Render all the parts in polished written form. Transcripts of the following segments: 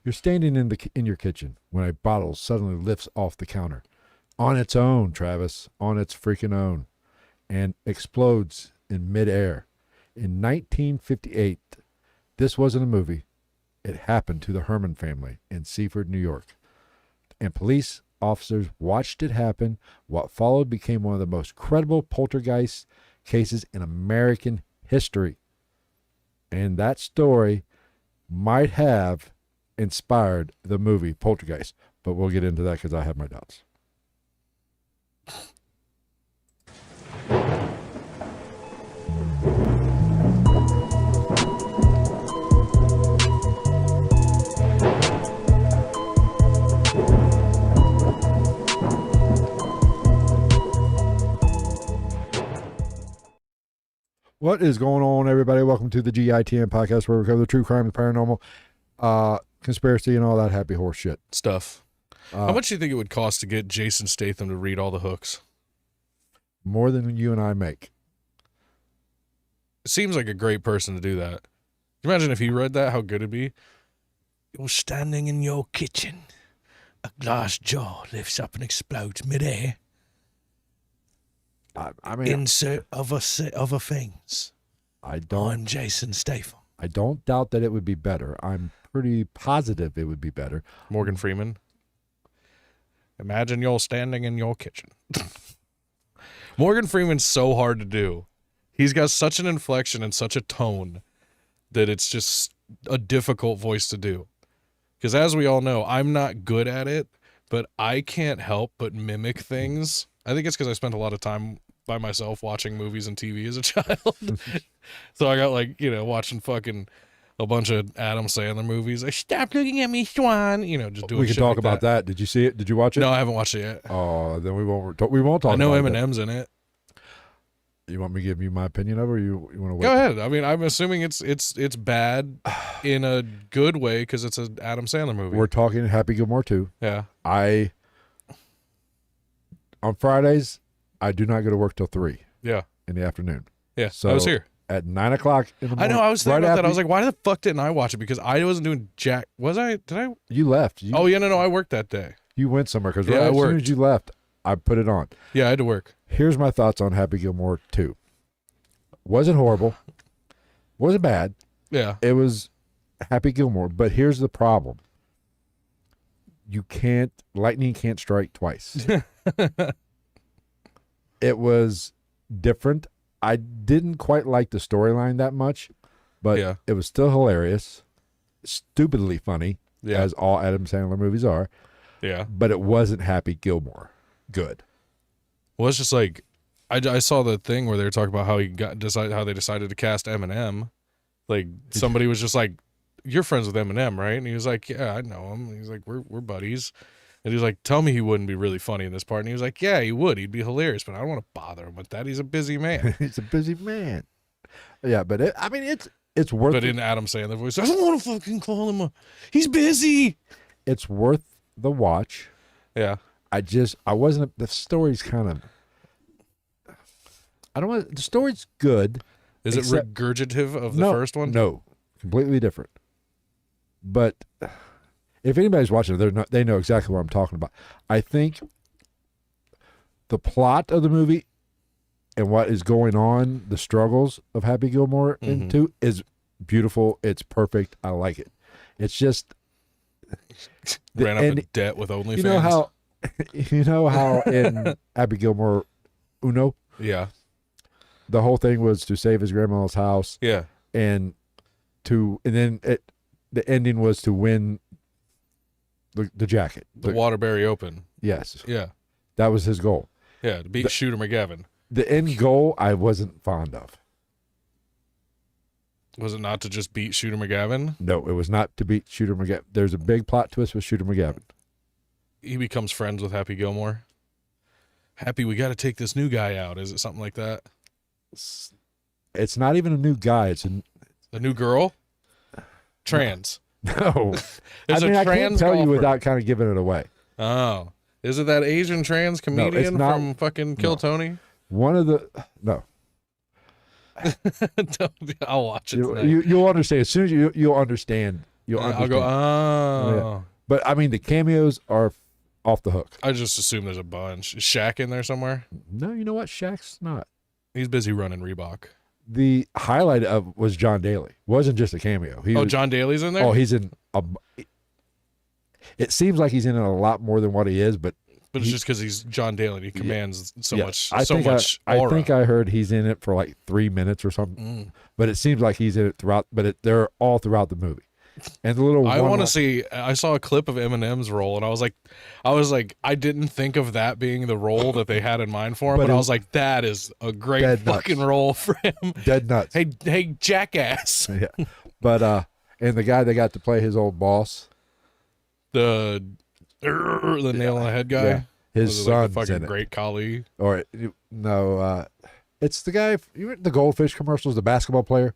You're standing in your kitchen when a bottle suddenly lifts off the counter. On its own, Travis. On its freaking own. And explodes in midair. In 1958, this wasn't a movie. It happened to the Hermann family in Seaford, New York. And police officers watched it happen. What followed became one of the most credible poltergeist cases in American history. And that story might have inspired the movie Poltergeist. But we'll get into that because I have my doubts. What is going on, everybody? Welcome to the GITM podcast, where we cover the true crime, the paranormal, conspiracy, and all that happy horse shit stuff. How much do you think it would cost to get Jason Statham to read all the hooks? More than you and I make. It seems like a great person to do that. Imagine if he read that, how good it'd be. You're standing in your kitchen. A glass jar lifts up and explodes midair. I mean, insert other things. I'm Jason Statham. I don't doubt that it would be better. I'm pretty positive it would be better. Morgan Freeman. Imagine you're standing in your kitchen. Morgan Freeman's so hard to do. He's got such an inflection and such a tone that it's just a difficult voice to do. Because as we all know, I'm not good at it, but I can't help but mimic things. I think it's because I spent a lot of time by myself watching movies and TV as a child. So I got watching fucking a bunch of Adam Sandler movies. Like, stop looking at me, Swan. Just doing. We can shit talk like about that. Did you see it? Did you watch it? No, I haven't watched it yet. Oh, then we won't talk. I know Eminem's in it. You want me to give you my opinion of it, or you want to wait? Go ahead. I mean, I'm assuming it's bad in a good way because it's an Adam Sandler movie. We're talking Happy Gilmore 2. Yeah. On Fridays, I do not go to work till 3. Yeah. In the afternoon. Yeah. So I was here at 9 o'clock in the morning. I know. I was thinking about that. I was like, why the fuck didn't I watch it? Because I wasn't doing jack. Was I? Did I? You left. No. I worked that day. You went somewhere because as soon as you left, I put it on. Yeah, I had to work. Here's my thoughts on Happy Gilmore 2. Wasn't horrible. Wasn't bad. Yeah. It was Happy Gilmore. But here's the problem. Lightning can't strike twice. It was different. I didn't quite like the storyline that much, but It was still hilarious, stupidly funny, as all Adam Sandler movies are. Yeah. But it wasn't Happy Gilmore good. Well, it's just like, I saw the thing where they were talking about how how they decided to cast Eminem. Like, somebody was just like, "You're friends with Eminem, right?" And he was like, "Yeah, I know him." And he's like, "We're buddies." And he was like, "Tell me he wouldn't be really funny in this part." And he was like, "Yeah, he would. He'd be hilarious, but I don't want to bother him with that. He's a busy man." He's a busy man. Yeah, but it's worth. But in Adam Sandler voice, I don't want to fucking call him. He's busy. It's worth the watch. Yeah. I wasn't. The story's kind of. The story's good. Is it regurgitative of the first one? No, completely different. But if anybody's watching it, they know exactly what I'm talking about. I think the plot of the movie and what is going on, the struggles of Happy Gilmore in 2 is beautiful. It's perfect. I like it. It's just ran up in debt with OnlyFans. You know how in Happy Gilmore Uno? Yeah. The whole thing was to save his grandma's house. Yeah. And then the ending was to win the jacket. The Waterbury Open. Yes. Yeah. That was his goal. Yeah, to beat Shooter McGavin. The end goal I wasn't fond of. Was it not to just beat Shooter McGavin? No, it was not to beat Shooter McGavin. There's a big plot twist with Shooter McGavin. He becomes friends with Happy Gilmore. Happy, we got to take this new guy out. Is it something like that? It's not even a new guy. It's a new girl? Trans. No. There's a I trans can't tell golfer. you without kind of giving it away. Oh. Is it that Asian trans comedian from fucking Kill Tony? No. I'll watch it tonight. You'll understand. As soon as you'll understand You'll I'll understand. go, oh. But I mean, the cameos are off the hook. I just assume there's a bunch. Is Shaq in there somewhere? No, you know what? Shaq's not. He's busy running Reebok. The highlight of was John Daly. Wasn't just a cameo. John Daly's in there? Oh, he's in. It seems like he's in it a lot more than what he is, but it's just because he's John Daly and he commands so much I aura. think I heard he's in it for like 3 minutes or something. But it seems like he's in it throughout. But they're all throughout the movie. And the little. I want to see. I saw a clip of Eminem's role, and I was like, I didn't think of that being the role that they had in mind for him, but I was like, that is a great fucking role for him. Dead nuts. Hey, jackass. Yeah, but and the guy that got to play his old boss, the nail on the head guy. Yeah, his son's like the in fucking it. great colleague. Or no, it's the guy. You the Goldfish commercials, the basketball player.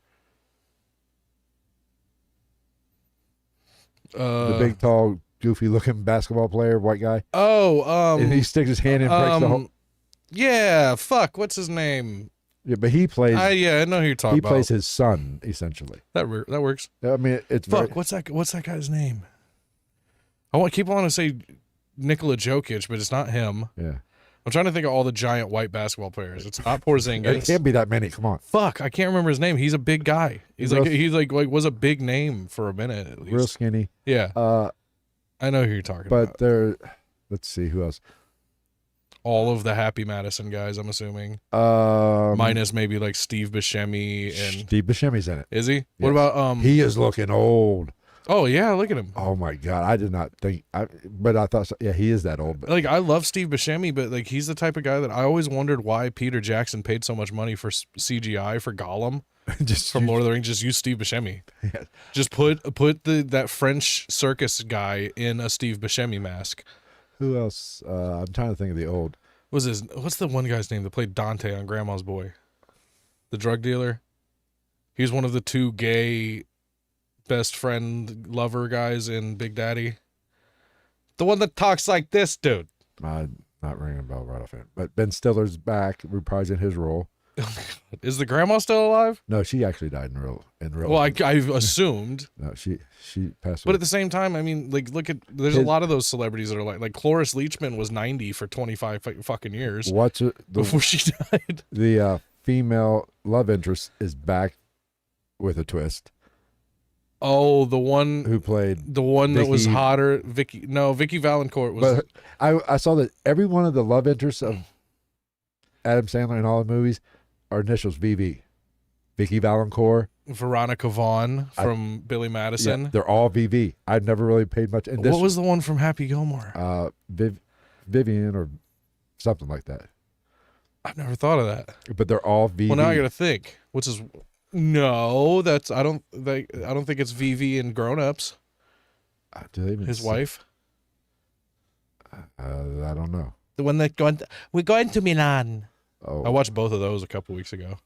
The big, tall, goofy-looking basketball player, white guy. And he sticks his hand in and breaks the whole. Yeah, fuck. What's his name? Yeah, but he plays. I know who you're talking about. He plays his son, essentially. That works. I mean, it's fuck. What's that guy's name? I keep wanting to say Nikola Jokic, but it's not him. Yeah. I'm trying to think of all the giant white basketball players. It's not Porzingis. It can't be that many. Come on. Fuck, I can't remember his name. He's a big guy. He's like was a big name for a minute at least. Real skinny. Yeah. I know who you're talking but about. But let's see who else. All of the Happy Madison guys, I'm assuming. Minus maybe like Steve Buscemi and Steve Buscemi's in it. Is he? Yes. What about He is looking old. Oh yeah, look at him. Oh my god, I did not think. But I thought, yeah, he is that old. But. Like I love Steve Buscemi, but like he's the type of guy that I always wondered why Peter Jackson paid so much money for CGI for Gollum, from Lord of the Rings. Just use Steve Buscemi. Yeah. Just put that French circus guy in a Steve Buscemi mask. Who else? I'm trying to think of the old. What's the one guy's name that played Dante on Grandma's Boy? The drug dealer. He's one of the two gay best friend lover guys in Big Daddy. The one that talks like this dude. Not ringing a bell right offhand. But Ben Stiller's back, reprising his role. Is the grandma still alive? No, she actually died in real. Well, I assumed. No, she passed away. But at the same time, I mean, like, there's a lot of those celebrities that are like Cloris Leachman was 90 for 25 fucking years. Before she died? The female love interest is back with a twist. Oh, the one who played the one that was hotter, Vicky. No, Vicky Valancourt was. But I saw that every one of the love interests of Adam Sandler in all the movies are initials VV. Vicky Valancourt, Veronica Vaughn from Billy Madison. Yeah, they're all VV. I've never really paid much. And what was the one from Happy Gilmore? Vivian or something like that. I've never thought of that. But they're all VV. Well, now I got to think. What's his? No, that's I don't think it's VV in Grown Ups. Do they even his wife? I don't know. The one that we're going to Milan. Oh, I watched both of those a couple weeks ago.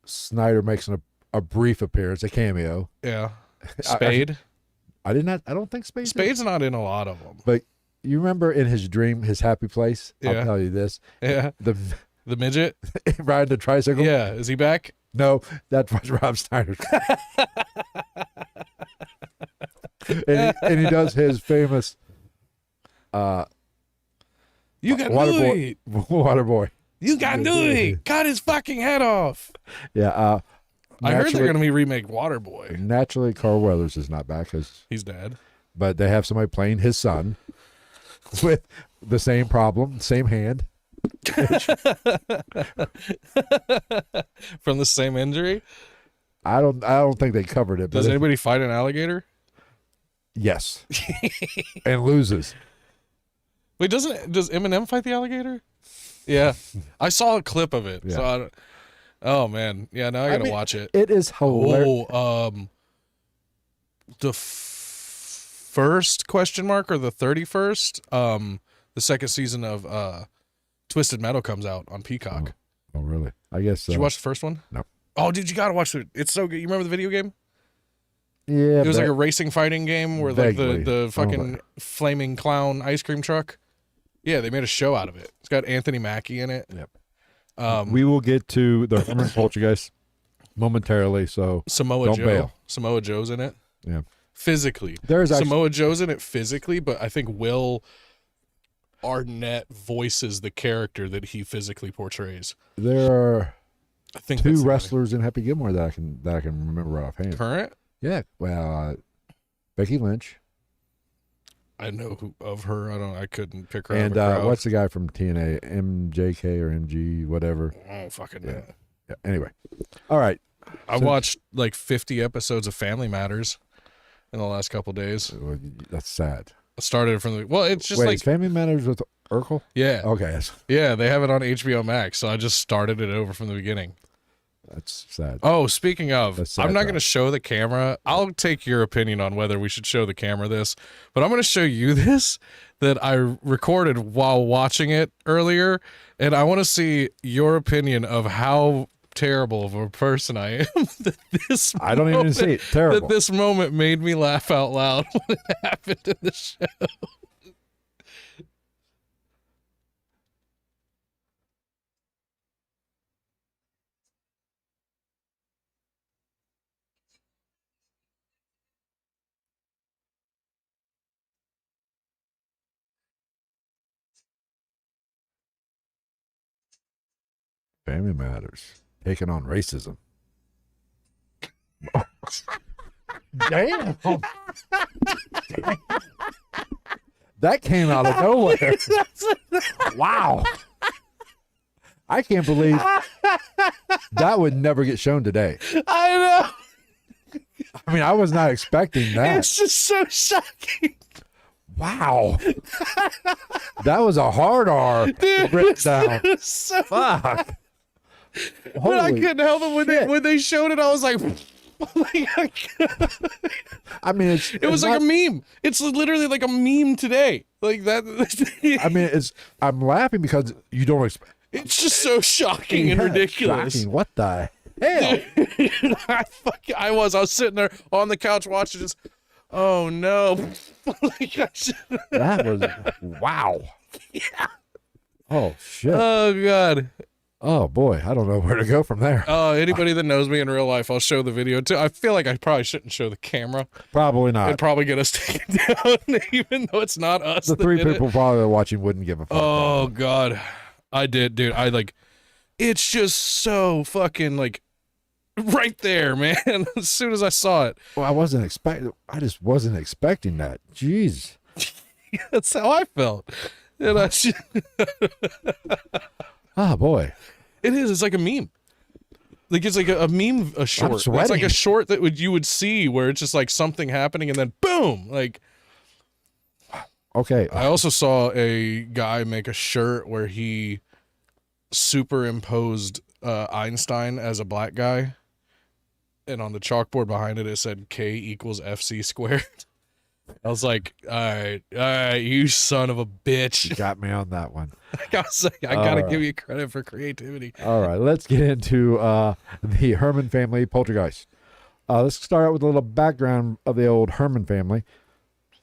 Snyder makes a brief appearance, a cameo. Yeah, Spade. I don't think Spade's not in a lot of them. But you remember in his dream, his happy place? Yeah. I'll tell you this. Yeah. The midget riding the tricycle. Yeah, is he back? No, that was Rob Schneider. and he does his famous. You can do it. Water boy. You can do it. Cut his fucking head off. Yeah. I heard they're going to remake Waterboy. Naturally, Carl Weathers is not back because he's dead. But they have somebody playing his son with the same problem, same hand. From the same injury? I don't think they covered it. Does anybody fight an alligator? Yes. And loses. Wait, does Eminem fight the alligator? Yeah. I saw a clip of it. Yeah. Oh man. Yeah, now I gotta watch it. It is hilarious. The first question mark or the 31st? The second season of Twisted Metal comes out on Peacock. Oh really? I guess so. Did you watch the first one? No. Oh, dude, you gotta watch it. It's so good. You remember the video game? Yeah. It was like a racing fighting game where like the fucking flaming clown ice cream truck. Yeah, they made a show out of it. It's got Anthony Mackie in it. Yep. We will get to the Hermann Poltergeist momentarily. So don't bail. Samoa Joe's in it. Yeah. Physically. There's actually, Samoa Joe's in it physically, but I think Will Arnett voices the character that he physically portrays. there are I think two wrestlers in Happy Gilmore that I can remember right offhand. current. Yeah. Well, Becky Lynch. I know who of her. I couldn't pick her And out of a crowd. what's the guy from TNA? MJK or MG, whatever. Oh, fucking Yeah. know. Yeah. Anyway. All right. I So- watched like 50 episodes of Family Matters in the last couple days. Well, that's sad. I started from the it's just Wait, like is Family Matters with Urkel? yeah, Okay. yeah. They have it on HBO Max, so I just started it over from the beginning. That's sad. Oh, speaking of, That's sad, I'm not though. going to show the camera. I'll take your opinion on whether we should show the camera this, but I'm going to show you this that I recorded while watching it earlier, and I want to see your opinion of how terrible of a person I am. That this I don't even moment- see it. Terrible. That this moment made me laugh out loud when it happened in the show. Family Matters. Taking on racism. Damn. That came out of nowhere. Wow. I can't believe that would never get shown today. I know. I mean, I was not expecting that. It's just so shocking. Wow. That was a hard R Dude, written down. it's so Fuck. But I Holy couldn't help it when they showed it. I was like, I mean, it was like a meme. It's literally like a meme today. Like that. I mean, I'm laughing because you don't expect. It's just so shocking and ridiculous. Shocking. What the hell? I was sitting there on the couch watching this. Oh no! Like, That was wow. yeah. Oh shit. Oh god. Oh boy, I don't know where to go from there. Anybody that knows me in real life, I'll show the video too. I feel like I probably shouldn't show the camera. Probably not. It'd probably get us taken down, even though it's not us. The that three did it. people probably watching wouldn't give a fuck. Oh god, I did, dude. I like. It's just so fucking like, right there, man. As soon as I saw it, Well, I just wasn't expecting that. Jeez. that's how I felt. And Oh boy. it is. It's like a meme. Like it's like a meme, a short. It's like sweating. a short that you would see where it's just like something happening and then boom, like. Okay. I also saw a guy make a shirt where he superimposed Einstein as a black guy, and on the chalkboard behind it said K equals FC squared. I was like, all right, you son of a bitch. You got me on that one. I was like, I gotta give you credit for creativity. All right, let's get into the Hermann Family Poltergeist. Let's start out with a little background of the old Hermann family.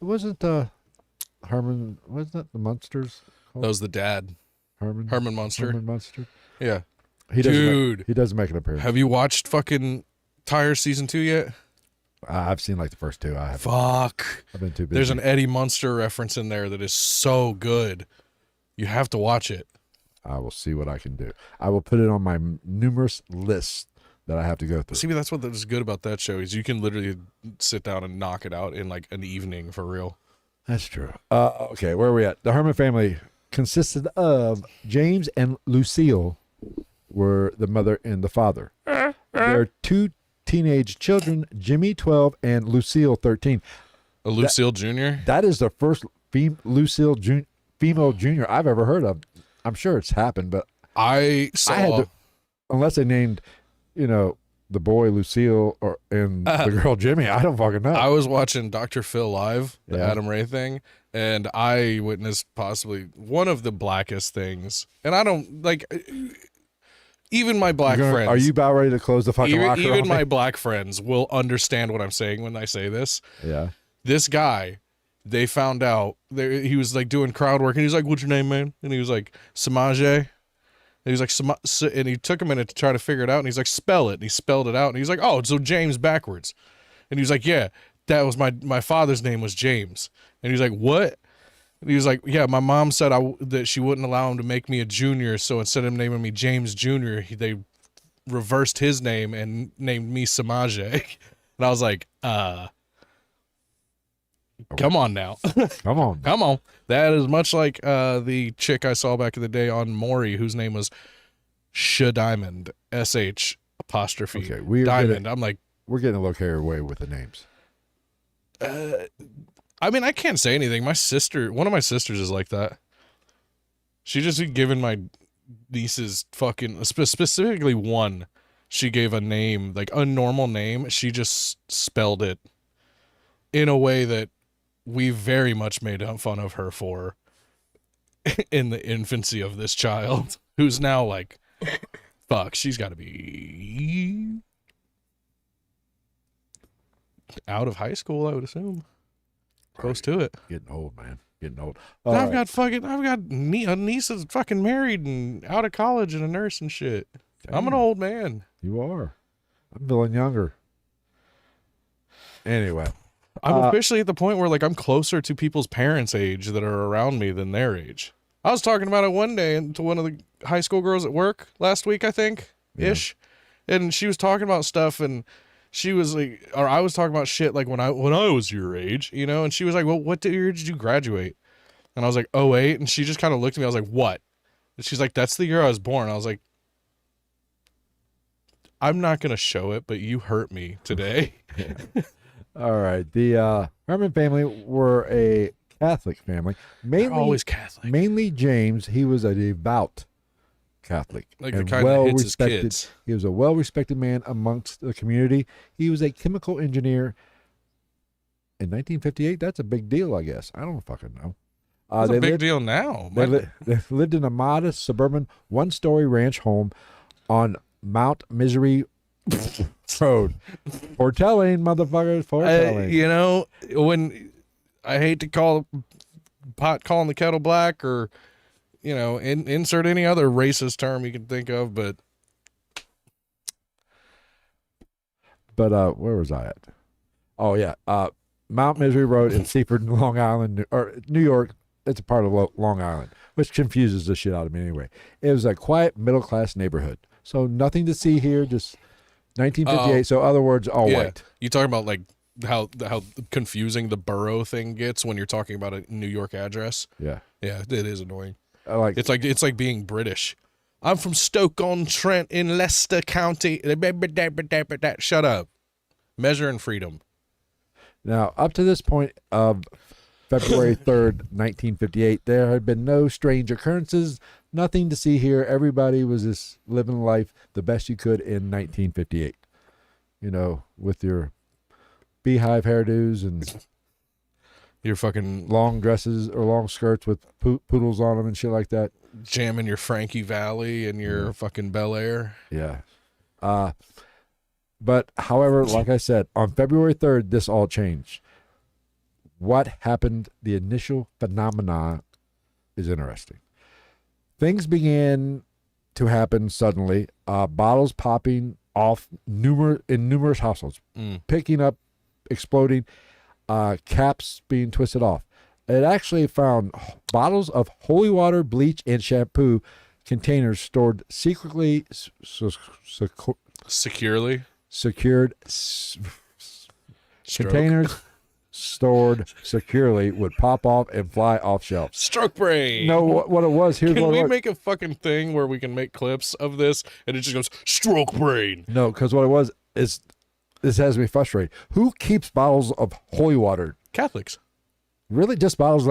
It wasn't Herman, wasn't that the Munsters? That was the dad, Herman Munster. Herman Munster. Yeah, He doesn't dude. he doesn't make an appearance. Have you watched fucking Tire season 2 yet? I've seen like the first two. I have. Fuck. I've been too busy. There's an Eddie Munster reference in there that is so good. You have to watch it. I will see what I can do. I will put it on my numerous lists that I have to go through. See, that's what is good about that show is you can literally sit down and knock it out in like an evening for real. That's true. Okay, where are we at? The Herman family consisted of James and Lucille were the mother and the father. Their two teenage children, Jimmy, 12, and Lucille, 13. A Lucille Jr.? That is the first female junior I've ever heard of. I'm sure it's happened, but I saw. unless they named, the boy Lucille and the girl Jimmy, I don't fucking know. I was watching Dr. Phil live, the Yeah. Adam Ray thing, and I witnessed possibly one of the blackest things. And I don't like. Even my black friends. Are you about ready to close the fucking locker even on my me? black friends will understand what I'm saying when I say this. Yeah. This guy, they found out he was like doing crowd work, and he's like, "What's your name, man?" And he was like, "Samaje," And he's like, and he took a minute to try to figure it out. And he's like, spell it. And he spelled it out. And he's like, oh, so James backwards. And he was like, yeah, that was my father's name was James. And he's like, what? And he was like, yeah, my mom said that she wouldn't allow him to make me a junior. So instead of naming me James Jr., they reversed his name and named me Samaje. And I was like, come on now. Come on. Come on. That is much like the chick I saw back in the day on Maury, whose name was Diamond, SH apostrophe Okay, we're Diamond. I'm like, we're getting a little carried away with the names. I mean, I can't say anything. One of my sisters is like that. She just given my nieces fucking, specifically one, she gave a name, like a normal name. She just spelled it in a way that we very much made fun of her for in the infancy of this child, who's now like, fuck, she's got to be out of high school, I would assume. Close to it. Getting old, man. Getting old. I've got a niece that's fucking married and out of college and a nurse and shit. Damn. I'm an old man. You are. I'm feeling younger. Anyway. I'm officially at the point where like I'm closer to people's parents' age that are around me than their age. I was talking about it one day to one of the high school girls at work last week, I think, ish. And she was talking about stuff and she was like, or I was talking about shit like when I was your age, you know, and she was like, well, what year did you graduate? And I was like, 08. And she just kind of looked at me. I was like, what? And she's like, that's the year I was born. I was like, I'm not going to show it, but you hurt me today. All right. The Hermann family were a Catholic family. They're always Catholic. Mainly James. He was a devout Catholic. Like the kind that hits his kids. He was a well-respected man amongst the community. He was a chemical engineer in 1958. That's a big deal, I guess. I don't fucking know. It's a big deal now. They lived in a modest suburban one-story ranch home on Mount Misery Road. Foretelling, motherfuckers, foretelling. You know, when I hate to call pot calling the kettle black or, you know, insert any other racist term you can think of, but where was I at? Oh yeah, Mount Misery Road in Seaford, Long Island, or New York. It's a part of Long Island, which confuses the shit out of me anyway. It was a quiet middle-class neighborhood, so nothing to see here. Just 1958. So other words, all white. You talking about like how confusing the borough thing gets when you're talking about a New York address? Yeah, it is annoying. It's like being British. I'm from Stoke-on-Trent in Leicester County. Shut up. Measure and freedom. Now, up to this point of February 3rd, 1958, there had been no strange occurrences, nothing to see here. Everybody was just living life the best you could in 1958. You know, with your beehive hairdos and your fucking long dresses or long skirts with poodles on them and shit like that. Jamming your Frankie Valley and your fucking Bel Air. Yeah. But however, like I said, on February 3rd, this all changed. What happened, the initial phenomena is interesting. Things began to happen suddenly. Bottles popping off in numerous households, picking up, exploding, caps being twisted off. It actually found bottles of holy water, bleach, and shampoo containers stored secretly, secured containers stored securely would pop off and fly off shelves. Stroke brain. No, what it was. Here's can we make a fucking thing where we can make clips of this and it just goes stroke brain? No, because what it was is this has me frustrated. Who keeps bottles of holy water? Catholics. Really, just bottles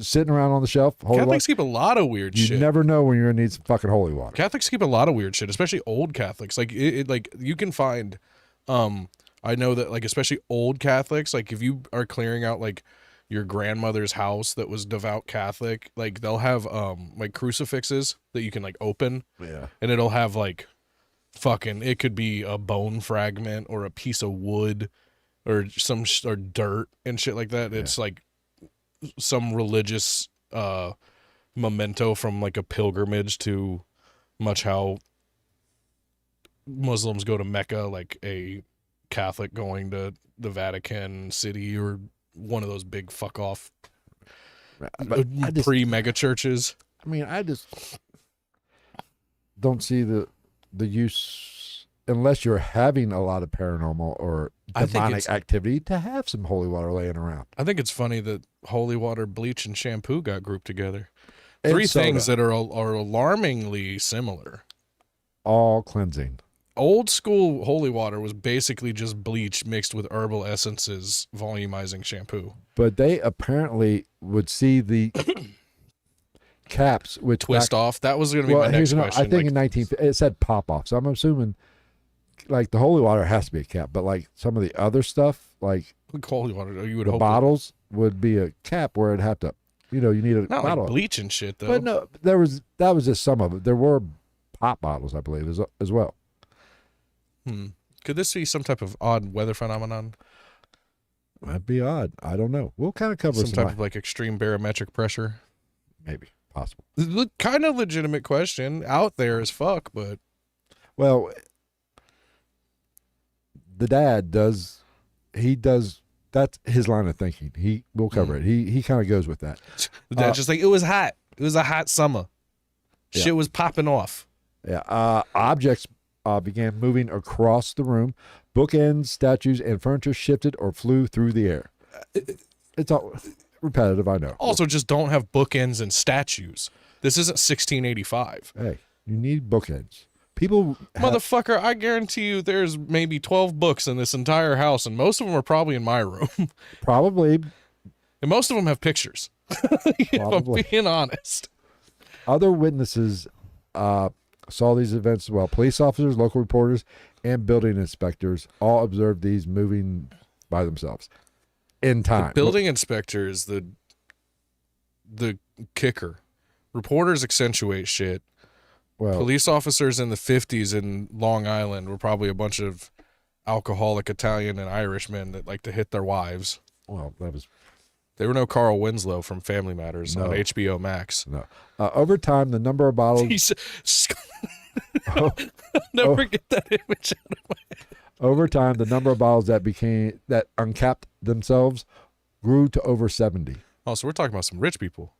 sitting around on the shelf? Catholics keep a lot of weird shit. You never know when you're gonna need some fucking holy water. Catholics keep a lot of weird shit, especially old Catholics. Like like you can find. I know that like especially old Catholics, like if you are clearing out like your grandmother's house that was devout Catholic, like they'll have like crucifixes that you can like open. Yeah. And it'll have like fucking, it could be a bone fragment or a piece of wood or or dirt and shit like that. It's like some religious memento from like a pilgrimage to Much how Muslims go to Mecca, like a Catholic going to the Vatican City or one of those big fuck off pre-mega churches. I mean, I just don't see the use, unless you're having a lot of paranormal or demonic activity, to have some holy water laying around. I think it's funny that holy water, bleach, and shampoo got grouped together. Three things that are alarmingly similar. All cleansing. Old school holy water was basically just bleach mixed with herbal essences, volumizing shampoo. But they apparently would see the caps with twist off. That was going to be my next question. I think it said pop off. So I'm assuming like the holy water has to be a cap, but like some of the other stuff, like holy water, you would the hope bottles would be a cap where it'd have to, you need a not bottle. Like bleach and shit though. But no, that was just some of it. There were pop bottles, I believe, as well. Could this be some type of odd weather phenomenon? That'd be odd. I don't know. We'll kind of cover some type of like extreme barometric pressure. Maybe possible. Kind of legitimate question, out there as fuck, but well, the dad does. He does. That's his line of thinking. We'll cover it. He kind of goes with that. The dad's just like, it was hot. It was a hot summer. Yeah. Shit was popping off. Yeah. Objects began moving across the room. Bookends, statues, and furniture shifted or flew through the air. It's all repetitive, I know. Also, just don't have bookends and statues. This isn't 1685. Hey, you need bookends. People Motherfucker, I guarantee you there's maybe 12 books in this entire house, and most of them are probably in my room. Probably. And most of them have pictures. If I'm being honest. Other witnesses saw these events as well. Police officers, local reporters, and building inspectors all observed these moving by themselves in time. The building inspector is the kicker. Reporters accentuate shit. Well, police officers in the 50s in Long Island were probably a bunch of alcoholic Italian and Irishmen that like to hit their wives. Well, They were no Carl Winslow from Family Matters on HBO Max. No. Over time, the number of bottles... I'll never get that image out of my head. Over time, the number of bottles that uncapped themselves grew to over 70. Oh, so we're talking about some rich people.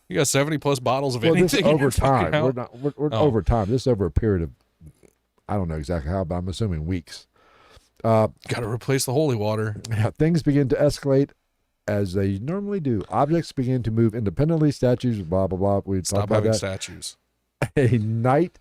You got 70 plus bottles of anything. This is over time. We're over time. This is over a period of, I don't know exactly how, but I'm assuming weeks. Got to replace the holy water. Yeah, things begin to escalate as they normally do. Objects begin to move independently. Statues, blah blah blah. We stop having that. Statues. A night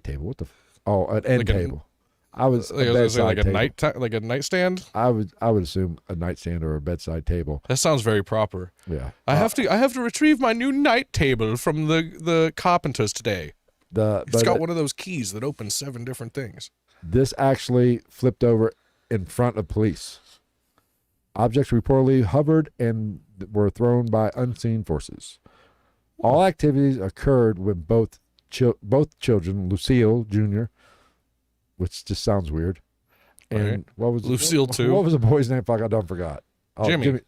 table. What the? An end table. I was like a nightstand. I would assume a nightstand or a bedside table. That sounds very proper. Yeah. I have to retrieve my new night table from the carpenters today. It's got one of those keys that opens 7 different things. This actually flipped over in front of police. Objects reportedly hovered and were thrown by unseen forces. All activities occurred when both children, Lucille Jr., which just sounds weird, and what was Lucille too? What was the boy's name? Fuck, I done forgot. Jimmy.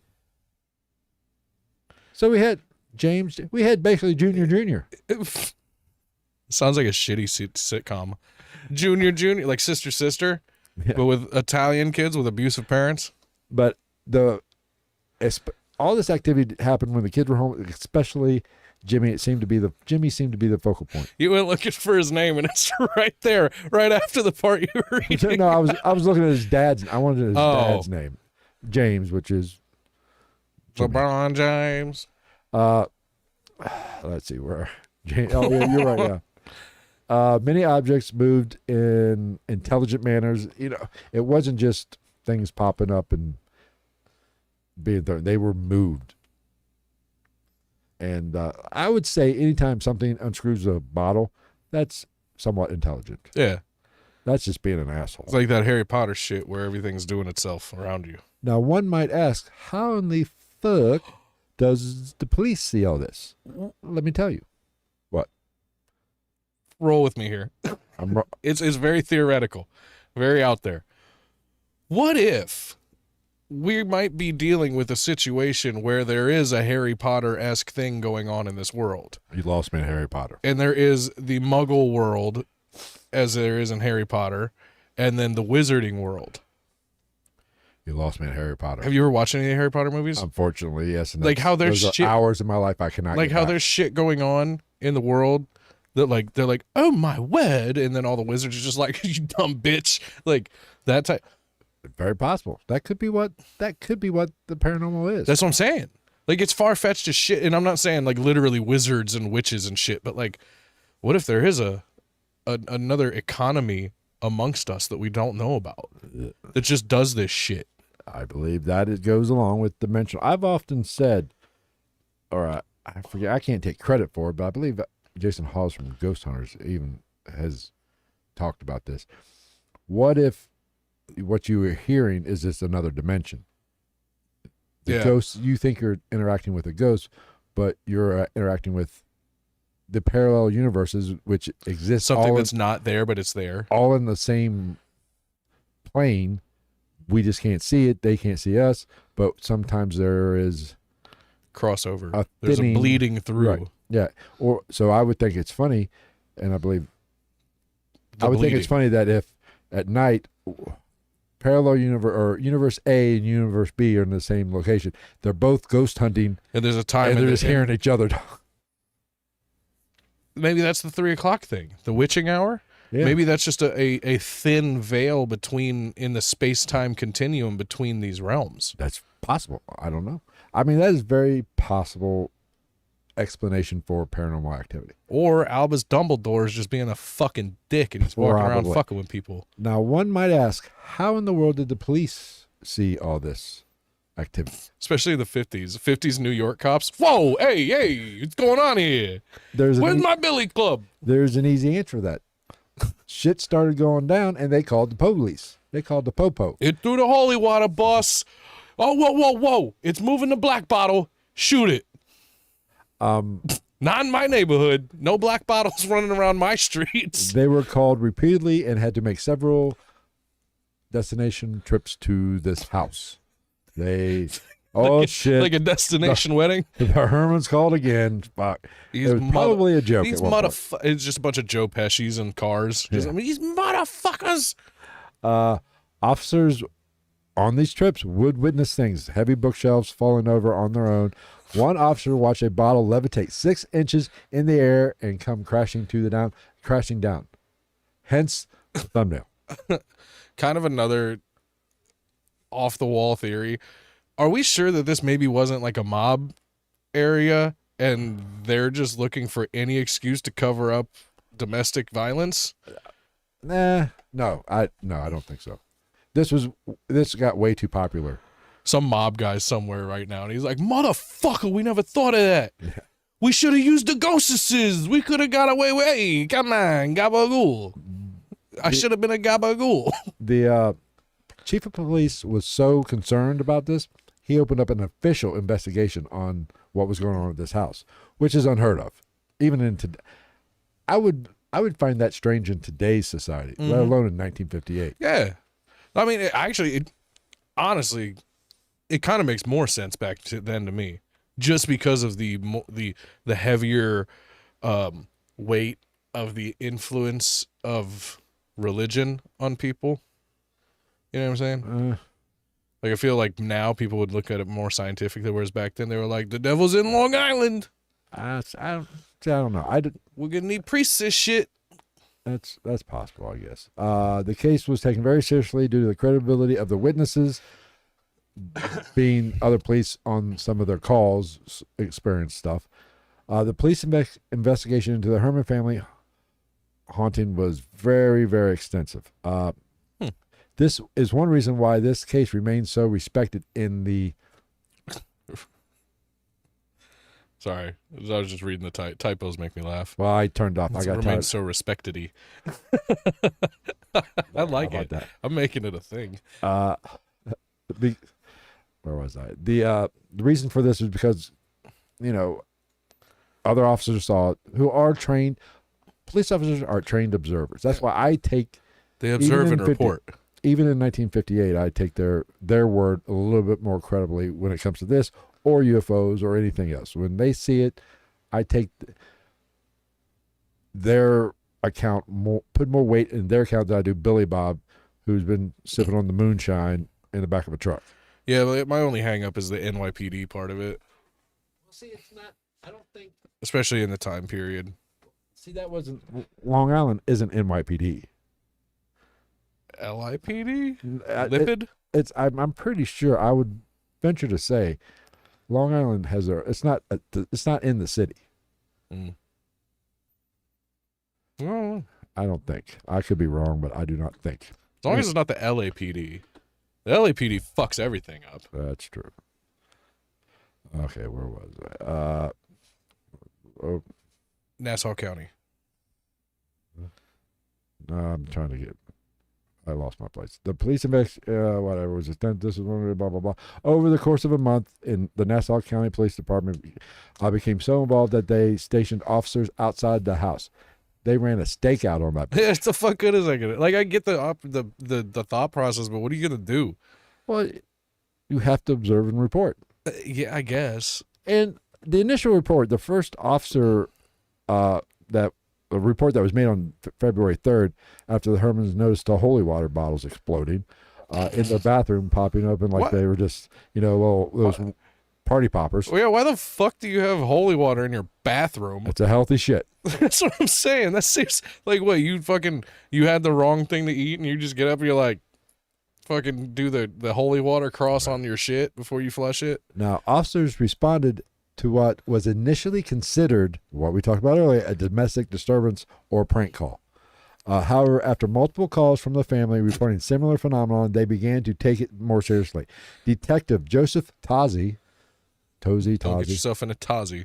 So we had James. We had basically Junior. Sounds like a shitty sitcom. Junior, like sister, but with Italian kids with abusive parents. But all this activity happened when the kids were home, especially Jimmy. Jimmy seemed to be the focal point. You went looking for his name, and it's right there, right after the part you were reading. No, I was looking at his dad's. I wanted his dad's name, James, which is Jimmy. LeBron James. Let's see where James. Oh, yeah, you're right. Yeah. Many objects moved in intelligent manners. It wasn't just things popping up and being there. They were moved. And I would say anytime something unscrews a bottle, that's somewhat intelligent. Yeah. That's just being an asshole. It's like that Harry Potter shit where everything's doing itself around you. Now, one might ask, how in the fuck does the police see all this? Let me tell you. What? Roll with me here. It's very theoretical, very out there. What if we might be dealing with a situation where there is a Harry Potter-esque thing going on in this world. You lost me in Harry Potter. And there is the Muggle world, as there is in Harry Potter, and then the Wizarding world. You lost me in Harry Potter. Have you ever watched any of the Harry Potter movies? Unfortunately, yes. And like how there's shit, hours of my life I cannot. Like how back. there's shit going on in the world that like they're like, oh my word, and then all the wizards are just like, you dumb bitch, like that type. Very possible. That could be what the paranormal is. That's what I'm saying. Like it's far fetched as shit, and I'm not saying like literally wizards and witches and shit, but like, what if there is another economy amongst us that we don't know about that just does this shit? I believe that it goes along with dimensional. I've often said, or I forget, I can't take credit for it, but I believe Jason Hawes from Ghost Hunters even has talked about this. What if what you are hearing is just another dimension? The ghost, you think you're interacting with a ghost, but you're interacting with the parallel universes which exist. Something that's not there, but it's there. All in the same plane. We just can't see it. They can't see us. But sometimes there is crossover. There's a bleeding through. Right. Yeah. Or so I would think it's funny, and I believe think it's funny that if at night parallel universe or universe A and universe B are in the same location, they're both ghost hunting, and there's a time and they're just hearing each other. Maybe that's the 3 o'clock thing, the witching hour. Yeah. Maybe that's just a thin veil in the space-time continuum between these realms. That's possible. I don't know. I mean, that is very possible explanation for paranormal activity. Or Albus Dumbledore is just being a fucking dick and he's walking around fucking with people. Now, one might ask, how in the world did the police see all this activity? Especially the 50s. 50s New York cops. Whoa, hey, what's going on here? Where's my billy club? There's an easy answer to that. Shit started going down, and they called the police. They called the popo. It threw the holy water, boss. Oh, whoa. It's moving the black bottle. Shoot it. Not in my neighborhood. No black bottles running around my streets. They were called repeatedly and had to make several destination trips to this house. Shit. Like a destination wedding? The Herman's called again. Fuck. It was probably a joke. It's just a bunch of Joe Pesci's and cars. Just, these motherfuckers. Officers on these trips would witness things. Heavy bookshelves falling over on their own. One officer watched a bottle levitate 6 inches in the air and come crashing down. Hence, the thumbnail. Kind of another off-the-wall theory. Are we sure that this maybe wasn't like a mob area and they're just looking for any excuse to cover up domestic violence? No, I don't think so. This got way too popular. Some mob guy's somewhere right now, and he's like, motherfucker, we never thought of that. Yeah. We should have used the ghosteses. We could have got away with, hey, come on, gabagool. I should have been a gabagool. The chief of police was so concerned about this, he opened up an official investigation on what was going on at this house, which is unheard of. Even in today, I would find that strange in today's society, let alone in 1958. Yeah, I mean, honestly, it kind of makes more sense back then to me, just because of the heavier weight of the influence of religion on people. You know what I'm saying? Like, I feel like now people would look at it more scientifically, whereas back then they were like, the devil's in Long Island. I don't know. We're going to need priests this shit. That's possible, I guess. The case was taken very seriously due to the credibility of the witnesses, being other police on some of their calls, experienced stuff. The police investigation into the Hermann family haunting was very, very extensive. This is one reason why this case remains so respected in the... Sorry, I was just reading the typos make me laugh. Well, I turned off. I got remains so respected-y. I like it. That? I'm making it a thing. Where was I? The reason for this is because, other officers saw it who are trained. Police officers are trained observers. That's why I take... They observe and report. even in 1958, I take their word a little bit more credibly when it comes to this or UFOs or anything else. When they see it, I take their account put more weight in their account than I do Billy Bob, who's been sipping on the moonshine in the back of a truck. Yeah, but my only hang up is the NYPD part of it. Well, see, it's not. I don't think. Especially in the time period. See, that wasn't Long Island. Isn't NYPD? LIPD? Lipid? I'm pretty sure. I would venture to say, Long Island has a. It's not in the city. Mm. Well, I don't think. I could be wrong, but I do not think. As long as it's not the LAPD. The LAPD fucks everything up. That's true. Okay, where was I? Nassau County. I'm trying to get. I lost my place. The police whatever was it? This is blah blah blah. Over the course of a month, in the Nassau County Police Department, I became so involved that they stationed officers outside the house. They ran a stakeout on that. What the fuck good is that gonna? Like, I get the thought process, but what are you gonna do? Well, you have to observe and report. Yeah, I guess. And the initial report, the first officer, the report that was made on February 3rd, after the Hermans noticed the holy water bottles exploding in the bathroom, popping open like they were just, those party poppers. Well, yeah, why the fuck do you have holy water in your bathroom? It's a healthy shit. That's what I'm saying. That seems like, what, you had the wrong thing to eat and you just get up and you're like, fucking do the holy water cross on your shit before you flush it? Now, officers responded to what was initially considered, what we talked about earlier, a domestic disturbance or prank call. However, after multiple calls from the family reporting similar phenomenon, they began to take it more seriously. Detective Joseph Tozzi, Don't get yourself in a Tozzi.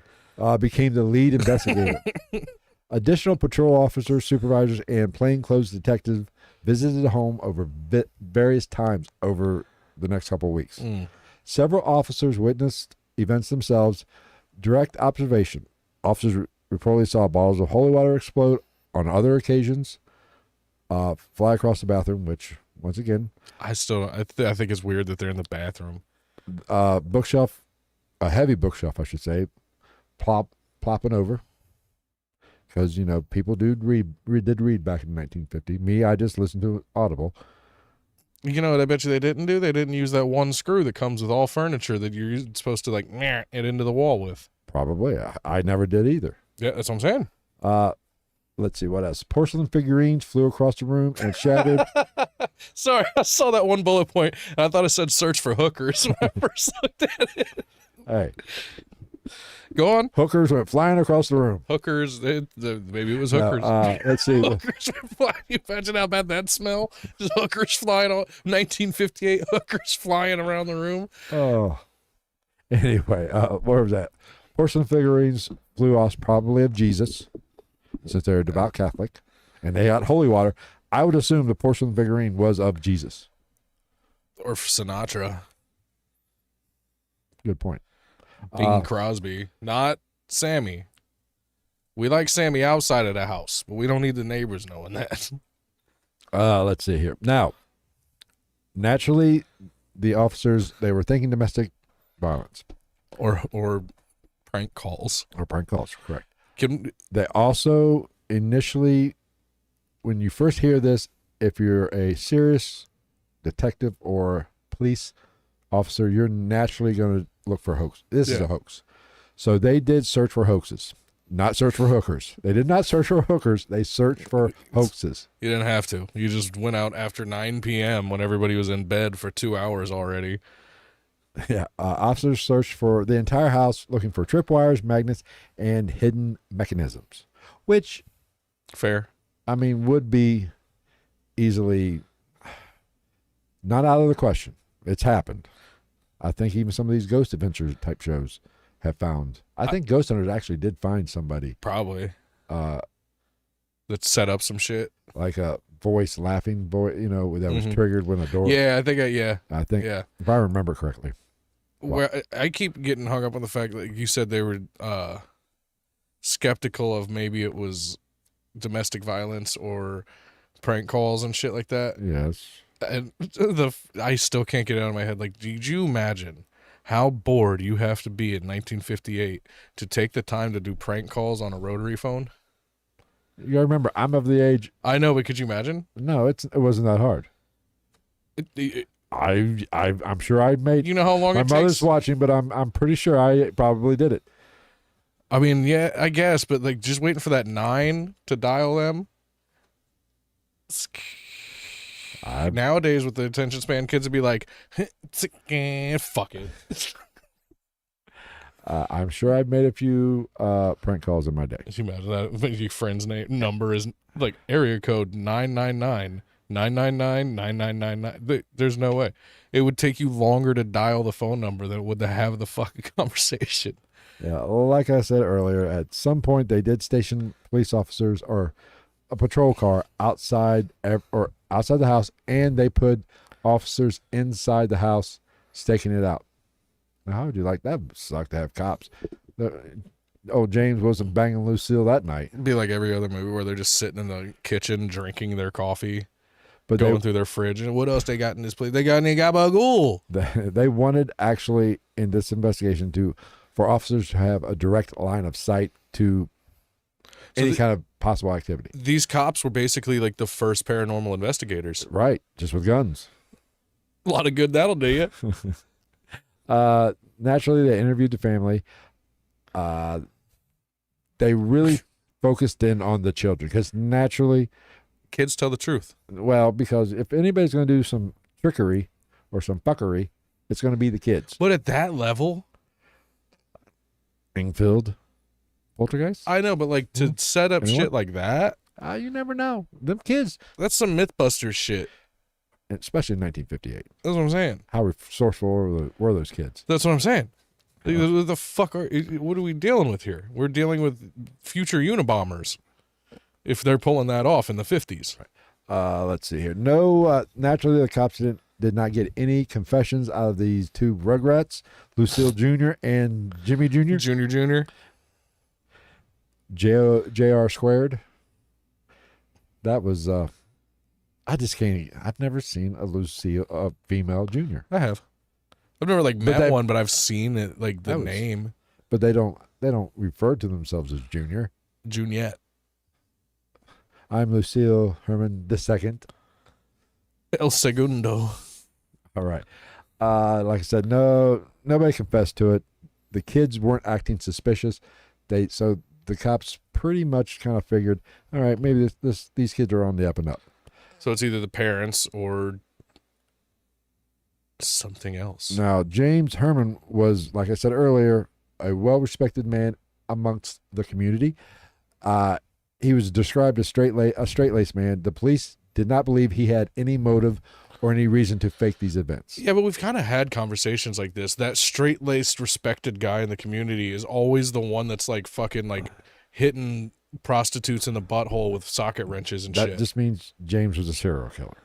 Became the lead investigator. Additional patrol officers, supervisors, and plainclothes detectives visited the home over various times over the next couple of weeks. Several officers witnessed events themselves. Direct observation. Officers reportedly saw bottles of holy water explode on other occasions, fly across the bathroom, which, once again... I think it's weird that they're in the bathroom. Bookshelf, a heavy bookshelf, I should say, plopping over. Because, people did read back in 1950. Me, I just listened to Audible. You know what I bet you they didn't do? They didn't use that one screw that comes with all furniture that you're supposed to, like, meh it into the wall with. Probably. I never did either. Yeah, that's what I'm saying. Let's see, what else? Porcelain figurines flew across the room and shattered. Sorry, I saw that one bullet point, and I thought it said search for hookers when I first looked at it. Hey. Go on. Hookers went flying across the room. Hookers, maybe it was hookers. Let's see. Hookers went flying. You imagine how bad that smell? Just hookers flying on 1958 hookers flying around the room. Oh. Anyway, where was that? Porcelain figurines flew off, probably of Jesus, since they're a devout Catholic, and they got holy water. I would assume the porcelain figurine was of Jesus. Or Sinatra. Good point. Bing Crosby, not Sammy. We like Sammy outside of the house, but we don't need the neighbors knowing that. Let's see here. Now, naturally, the officers, they were thinking domestic violence. Or prank calls. Or prank calls, correct. They also initially, when you first hear this, if you're a serious detective or police officer, you're naturally going to look for hoax. This is a hoax. So they did search for hoaxes, not search for hookers. They did not search for hookers. They searched for hoaxes. You didn't have to. You just went out after 9 p.m. when everybody was in bed for 2 hours already. Yeah. Officers searched for the entire house looking for tripwires, magnets, and hidden mechanisms, which... Fair. I mean, would be easily not out of the question. It's happened. I think even some of these ghost adventure type shows have found. I think Ghost Hunters actually did find somebody. Probably. That set up some shit. Like a laughing voice, that was triggered when a door. Yeah, I think, if I remember correctly. Well, I keep getting hung up on the fact that you said they were skeptical of maybe it was domestic violence or prank calls and shit like that. Yes. And I still can't get it out of my head. Like, did you imagine how bored you have to be in 1958 to take the time to do prank calls on a rotary phone? You gotta remember, I'm of the age. I know, but could you imagine? No, it wasn't that hard. I'm sure I made. You know how long my it mother's takes? watching, but I'm pretty sure I probably did it. I mean, yeah, I guess, but like just waiting for that 9 to dial them. Nowadays, with the attention span, kids would be like, fuck it. I'm sure I've made a few prank calls in my day. Can you imagine that? When your friend's number is like area code 999 999 9999. There's no way. It would take you longer to dial the phone number than it would to have the fucking conversation. Yeah, well, like I said earlier, at some point they did station police officers or a patrol car outside the house, and they put officers inside the house staking it out. Now, how would you like that? Suck to have cops. Old James wasn't banging Lucille that night. It'd be like every other movie where they're just sitting in the kitchen drinking their coffee, But going through their fridge. And what else they got in this place? They got any gabagool. They wanted, actually, in this investigation, for officers to have a direct line of sight to any kind of possible activity. These cops were basically like the first paranormal investigators. Right, just with guns. A lot of good that'll do you. Naturally, they interviewed the family. They really focused in on the children because naturally, kids tell the truth. Well, because if anybody's going to do some trickery or some fuckery, it's going to be the kids. But at that level, Ingfield, Poltergeist. I know, but like to set up shit like that, you never know. Them kids. That's some MythBusters shit. Especially in 1958. That's what I'm saying. How resourceful were those kids? That's what I'm saying. What the fuck what are we dealing with here? We're dealing with future Unabombers. If they're pulling that off in the 50s. Right. Let's see here. No, naturally the cops did not get any confessions out of these two rugrats, Lucille Jr. and Jimmy Jr. Jr. JR squared. That was I just can't. I've never seen a female junior. I have. I've never met one, but I've seen it, like the name. But they don't refer to themselves as junior. Juniette. I'm Lucille Hermann II. El Segundo. All right. Like I said, nobody confessed to it. The kids weren't acting suspicious. So the cops pretty much kind of figured, all right, maybe these kids are on the up and up. So it's either the parents or something else. Now, James Hermann was, like I said earlier, a well-respected man amongst the community. He was described as a straight-laced man. The police did not believe he had any motive or any reason to fake these events. Yeah, but we've kind of had conversations like this. That straight-laced, respected guy in the community is always the one that's like fucking like hitting prostitutes in the butthole with socket wrenches and shit. That just means James was a serial killer.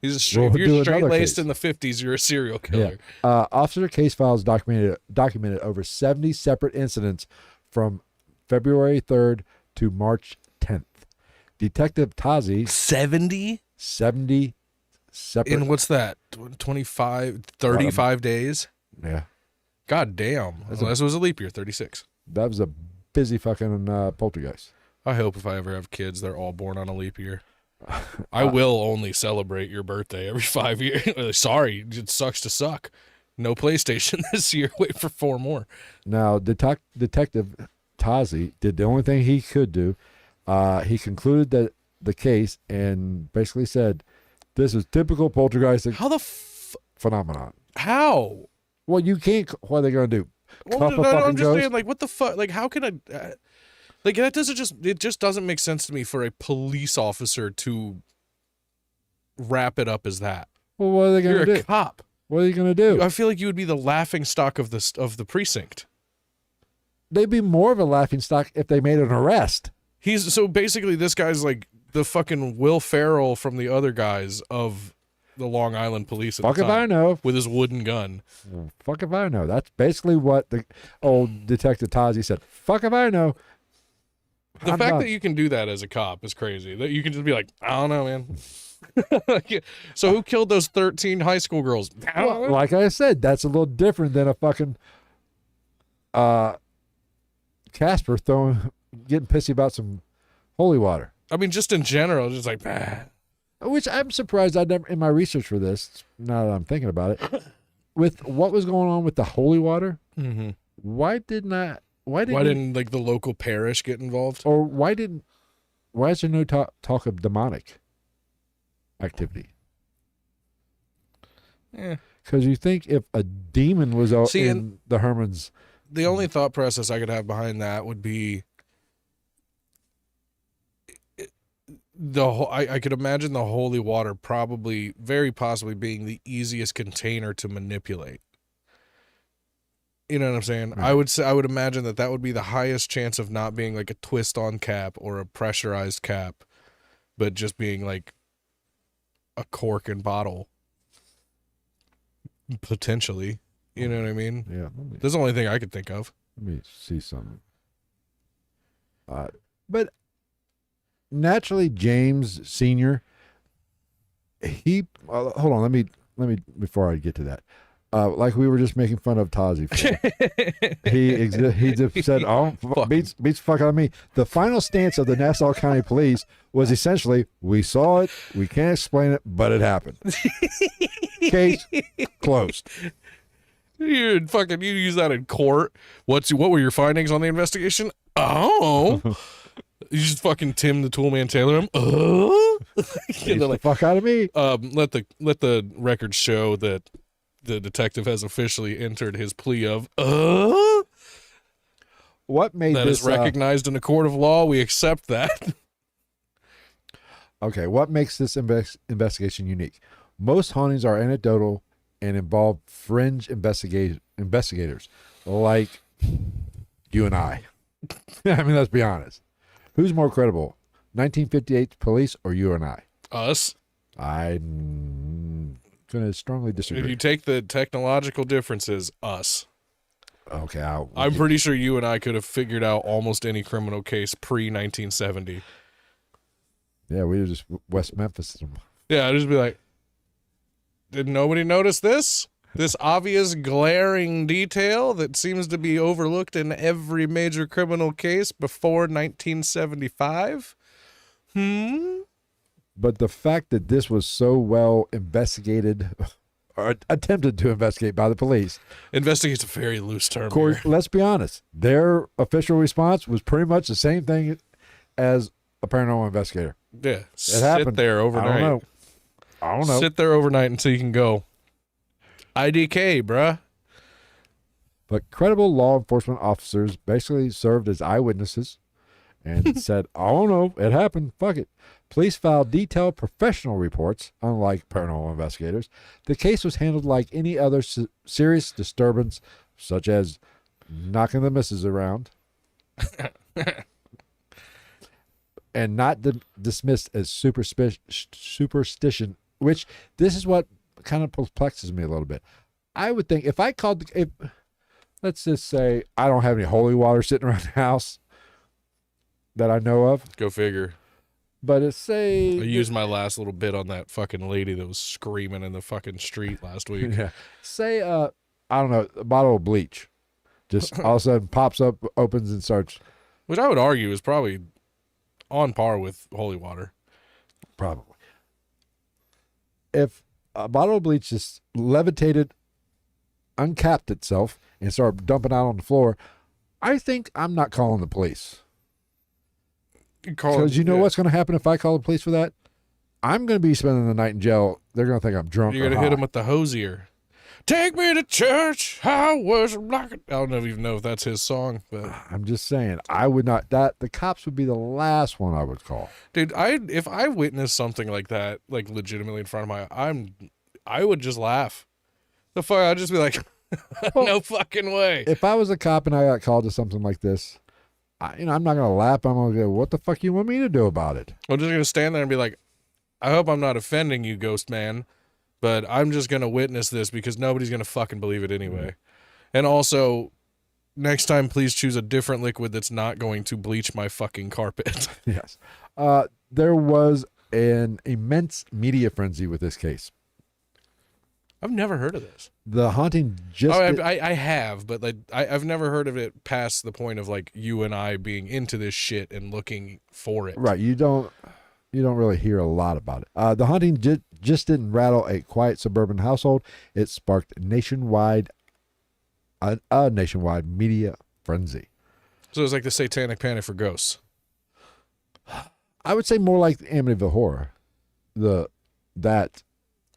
He's if you're straight-laced in the 50s, you're a serial killer. Yeah. Officer case files documented over 70 separate incidents from February 3rd to March 10th. Detective Tazi. 70 separate. In what's that? 35 days? Yeah. God damn. Unless it was a leap year, 36. That was a busy fucking poltergeist. I hope if I ever have kids, they're all born on a leap year. I will only celebrate your birthday every 5 years. Sorry, it sucks to suck. No PlayStation this year. Wait for 4 more. Now, Detective Tazi did the only thing he could do. He concluded that the case and basically said, this is typical poltergeist phenomenon. How? Well, you can't. What are they going to do? Well, I'm just saying, like, what the fuck? Like, how can I... like, that it just doesn't make sense to me for a police officer to wrap it up as that. Well, what are they going to do? You're a cop. What are you going to do? I feel like you would be the laughing stock of the precinct. They'd be more of a laughing stock if they made an arrest. So basically this guy's like the fucking Will Ferrell from the other guys of the Long Island police at Fuck the time, if I know. with his wooden gun. Well, fuck if I know. That's basically what the old Detective Tazi said. Fuck if I know. The fact that you can do that as a cop is crazy. That you can just be like, I don't know, man. So who killed those 13 high school girls? Well, like I said, that's a little different than a fucking Casper getting pissy about some holy water. I mean, just in general, just like, bah. Which I'm surprised I never, in my research for this, now that I'm thinking about it, with what was going on with the holy water, Mm-hmm. why didn't like the local parish get involved? or why is there no talk of demonic activity? Yeah. Because you think if a demon was out See, in the Hermann's, The only thought process I could have behind that would be I could imagine the holy water probably, very possibly, being the easiest container to manipulate. You know what I'm saying? Right. I would imagine that would be the highest chance of not being like a twist-on cap or a pressurized cap, but just being like a cork and bottle, potentially. You know what I mean? Yeah. That's the only thing I could think of. Let me see something. But naturally, James Sr., hold on, let me before I get to that. Like we were just making fun of Tazi for. he just said, "Oh, beats the fuck out of me." The final stance of the Nassau County Police was essentially, "We saw it, we can't explain it, but it happened." Case closed. You use that in court. What were your findings on the investigation? Oh, you just fucking Tim the Toolman Taylor him. Get the fuck out of me. Let the record show that the detective has officially entered his plea of what made that this is recognized in a court of law. We accept that. Okay, what makes this investigation unique? Most hauntings are anecdotal and involve fringe investigators like you and I. I mean, let's be honest. Who's more credible, 1958 police or you and I? Us. I'm going to strongly disagree. If you take the technological differences, us. Okay, I'm pretty sure you and I could have figured out almost any criminal case pre-1970. Yeah, we were just West Memphis. Yeah, I'd just be like, did nobody notice this? This obvious glaring detail that seems to be overlooked in every major criminal case before 1975? But the fact that this was so well investigated or attempted to investigate by the police. Investigate's a very loose term. Of course, let's be honest. Their official response was pretty much the same thing as a paranormal investigator. Yeah. Sit happened. there overnight. I don't know. Sit there overnight until you can go. IDK, bruh. But credible law enforcement officers basically served as eyewitnesses and said, I don't know, it happened, fuck it. Police filed detailed professional reports, unlike paranormal investigators. The case was handled like any other serious disturbance, such as knocking the missus around, and not dismissed as superstition, which this is what kind of perplexes me a little bit. I would think if I called, let's just say I don't have any holy water sitting around the house that I know of. Go figure. But it's say I used my last little bit on that fucking lady that was screaming in the fucking street last week. Yeah. Say I don't know, a bottle of bleach just all of a sudden pops up, opens and starts. Which I would argue is probably on par with holy water. Probably. If a bottle of bleach just levitated, uncapped itself, and started dumping out on the floor, I think I'm not calling the police. Because you know what's going to happen if I call the police for that? I'm going to be spending the night in jail. They're going to think I'm drunk. You're going to hit him with the hosier. Take me to church. I was like, I don't even know if that's his song, but I'm just saying I would not. That the cops would be the last one I would call. Dude, if I witnessed something like that, like legitimately in front of I would just laugh. The fuck, I'd just be like, no fucking way. If I was a cop and I got called to something like this, I'm not going to laugh. I'm going to go, what the fuck you want me to do about it? I'm just going to stand there and be like, I hope I'm not offending you, ghost man, but I'm just going to witness this because nobody's going to fucking believe it anyway. Mm-hmm. And also, next time, please choose a different liquid that's not going to bleach my fucking carpet. Yes. There was an immense media frenzy with this case. I've never heard of this. The haunting just... I have, but like I've never heard of it past the point of like you and I being into this shit and looking for it. Right. You don't really hear a lot about it. The haunting just didn't rattle a quiet suburban household. It sparked a nationwide media frenzy. So it's like the satanic panic for ghosts. I would say more like the Amityville Horror. That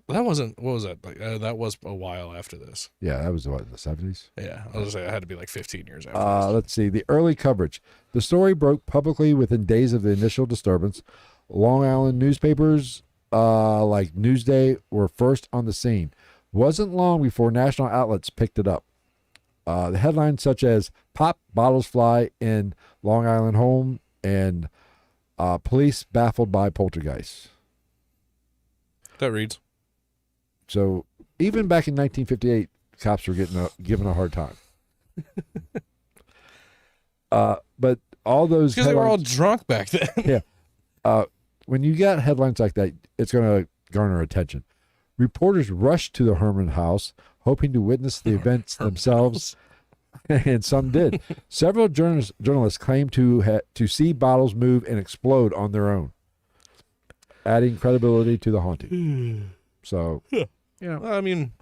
wasn't, what was that? Like, that was a while after this. Yeah, that was what, the 70s? Yeah, I was going to say, it had to be like 15 years after this. Let's see. The early coverage. The story broke publicly within days of the initial disturbance. Long Island newspapers like Newsday were first on the scene. Wasn't long before national outlets picked it up. The headlines such as "Pop Bottles Fly in Long Island Home" and "Police Baffled by Poltergeist." That reads. So even back in 1958, cops were given a hard time. But all those because they were all drunk back then. Yeah. When you got headlines like that, it's going to garner attention. Reporters rushed to the Hermann house, hoping to witness the events themselves, and some did. Several journalists claimed to see bottles move and explode on their own, adding credibility to the haunting. So, I mean,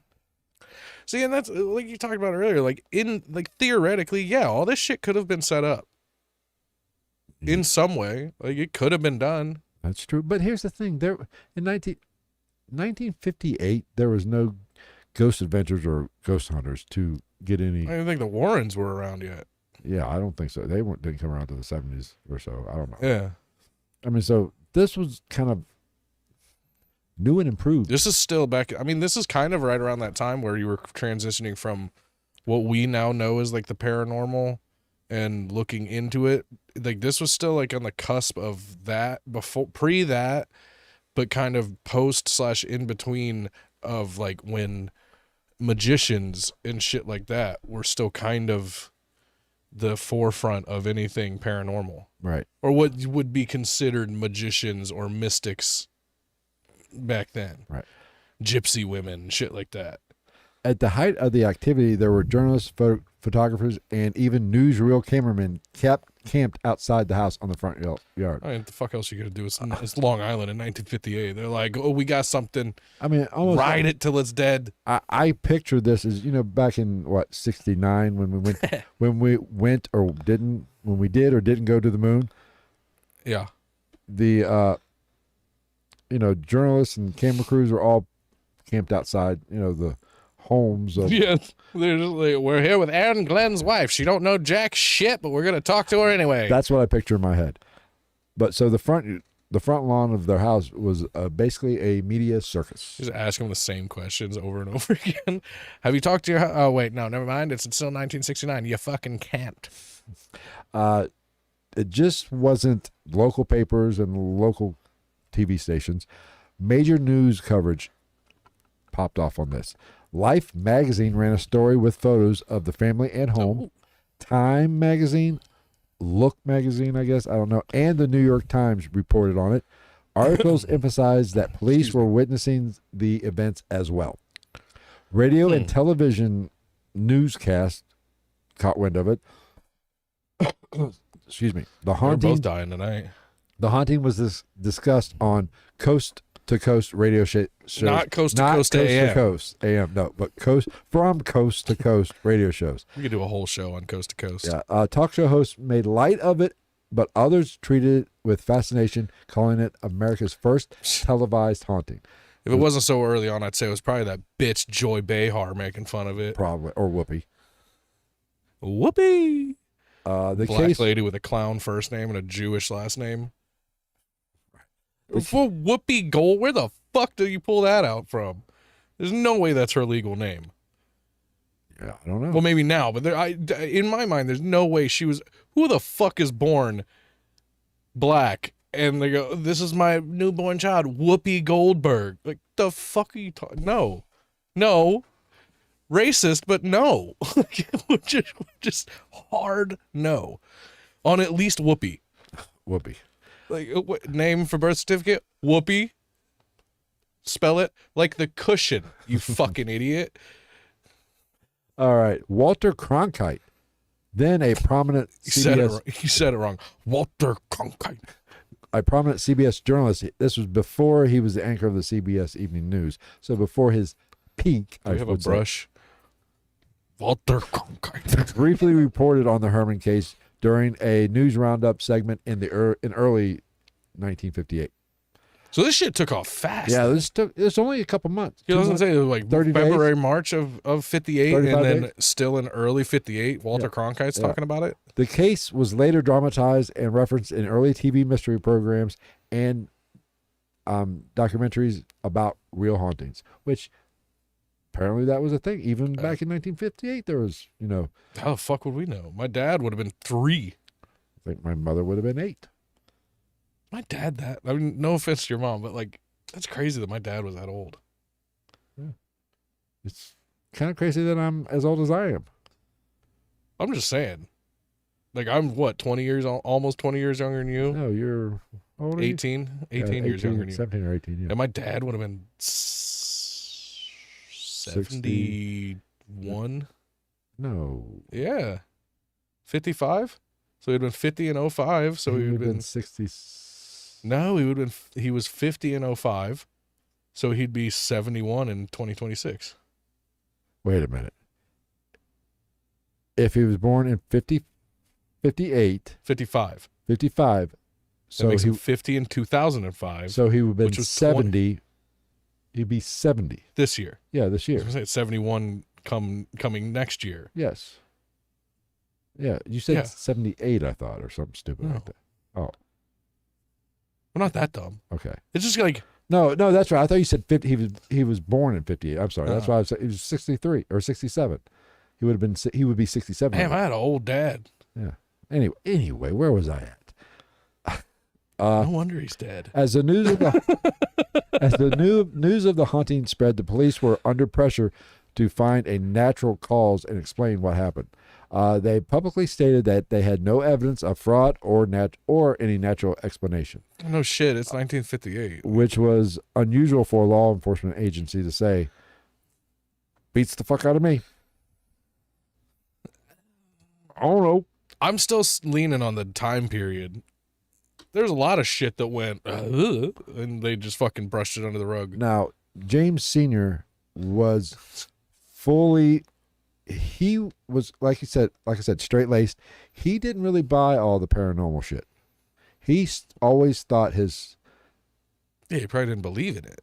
see, and that's like you talked about earlier. Like theoretically, yeah, all this shit could have been set up in some way. Like it could have been done. That's true. But here's the thing: there in 1958, there was no ghost adventures or ghost hunters to get any. I don't think the Warrens were around yet. Yeah, I don't think so. They didn't come around to the 70s or so. I don't know. Yeah. I mean, so this was kind of new and improved. This is still back. I mean, this is kind of right around that time where you were transitioning from what we now know as like the paranormal and looking into it. Like this was still like on the cusp of that, pre that, but kind of post / in between of like when magicians and shit like that were still kind of the forefront of anything paranormal. Right. Or what would be considered magicians or mystics back then. Right. Gypsy women, shit like that. At the height of the activity, there were journalists, photographers, and even newsreel cameramen camped outside the house on the front yard. I mean, what the fuck else are you going to do? It's Long Island in 1958. They're like, oh, we got something. I mean, almost ride it till it's dead. I pictured this as, back in, 69 when we went or didn't, when we did or didn't go to the moon. Yeah. The, journalists and camera crews were all camped outside, the homes of... Yes, they're just like, we're here with Aaron Glenn's wife. She don't know jack shit, but we're gonna talk to her anyway. That's what I picture in my head. But so the front lawn of their house was basically a media circus. Just ask them the same questions over and over again. Have you talked to your... Oh, wait, no, never mind. It's still 1969. You fucking can't. It just wasn't local papers and local TV stations. Major news coverage popped off on this. Life magazine ran a story with photos of the family and home. Oh. Time magazine, Look magazine, I guess, I don't know, and the New York Times reported on it. Articles emphasized that police were witnessing the events as well. Radio and television newscast caught wind of it. Excuse me. The haunting. We're both dying tonight. The haunting was discussed on Coast to Coast radio shows. Not Coast to Not Coast Coast AM. to Coast AM, no, but from Coast to Coast radio shows. We could do a whole show on Coast to Coast. Yeah, talk show hosts made light of it, but others treated it with fascination, calling it America's first televised haunting. If it wasn't so early on, I'd say it was probably that bitch Joy Behar making fun of it. Probably, or Whoopi. Whoopi. The Black lady with a clown first name and a Jewish last name. For Whoopi Gold, where the fuck do you pull that out from? There's no way that's her legal name. Yeah, I don't know. Well, maybe now, but in my mind, there's no way she was. Who the fuck is born black? And they go, "This is my newborn child, Whoopi Goldberg." Like, the fuck are you talking? No, racist, but no. just hard no on at least Whoopi. Whoopi. Like, what, name for birth certificate? Whoopi. Spell it like the cushion, you fucking idiot. All right. Walter Cronkite, then a prominent You said it wrong. Walter Cronkite. A prominent CBS journalist. This was before he was the anchor of the CBS Evening News. So before his peak, Do we have a brush? Walter Cronkite. Briefly reported on the Hermann case during a news roundup segment in early 1958. So this shit took off fast. Yeah, it's only a couple months. He doesn't say it was like 30 February, days? March of 58, and then days? Still in early 58, Walter Cronkite's talking about it. The case was later dramatized and referenced in early TV mystery programs and documentaries about real hauntings, which apparently that was a thing. Even back in 1958, there was, How the fuck would we know? My dad would have been 3. I think my mother would have been 8. My dad I mean, no offense to your mom, but like, that's crazy that my dad was that old. Yeah. It's kind of crazy that I'm as old as I am. I'm just saying. Like, I'm what, 20 years, almost 20 years younger than you? No, you're how old are you? 18 years younger than you. 17 or 18, yeah. And my dad would have been 71. No. Yeah. 55? So he'd been 50 in 05. So he would have been 60. No, he was 50 in 05. So he'd be 71 in 2026. Wait a minute. If he was born in 58, 55. 55, That so makes him 50 in 2005. So he would have been which was 70. He'd be 70. This year. Yeah, this I year. was going to say 71 coming next year. Yes. Yeah, you said Yeah. 78, I thought, or something stupid No. like that. Oh, We're not that dumb. okay. It's just like, No, that's right. I thought you said 50. He was born in 58. I'm sorry. That's why I was. He was 63 or 67. He would be 67. damn, I had an old dad. Yeah. Anyway, where was I at? No wonder he's dead. As the news of the news of the haunting spread, the police were under pressure to find a natural cause and explain what happened. They publicly stated that they had no evidence of fraud or any natural explanation, No shit, it's 1958. which was unusual for a law enforcement agency to say. Beats the fuck out of me. I don't know. I'm still leaning on the time period. There's a lot of shit that went, and they just fucking brushed it under the rug. Now, James Sr. was fully. He was like I said, straight-laced. He didn't really buy all the paranormal shit. He always thought his Yeah, he probably didn't believe in it.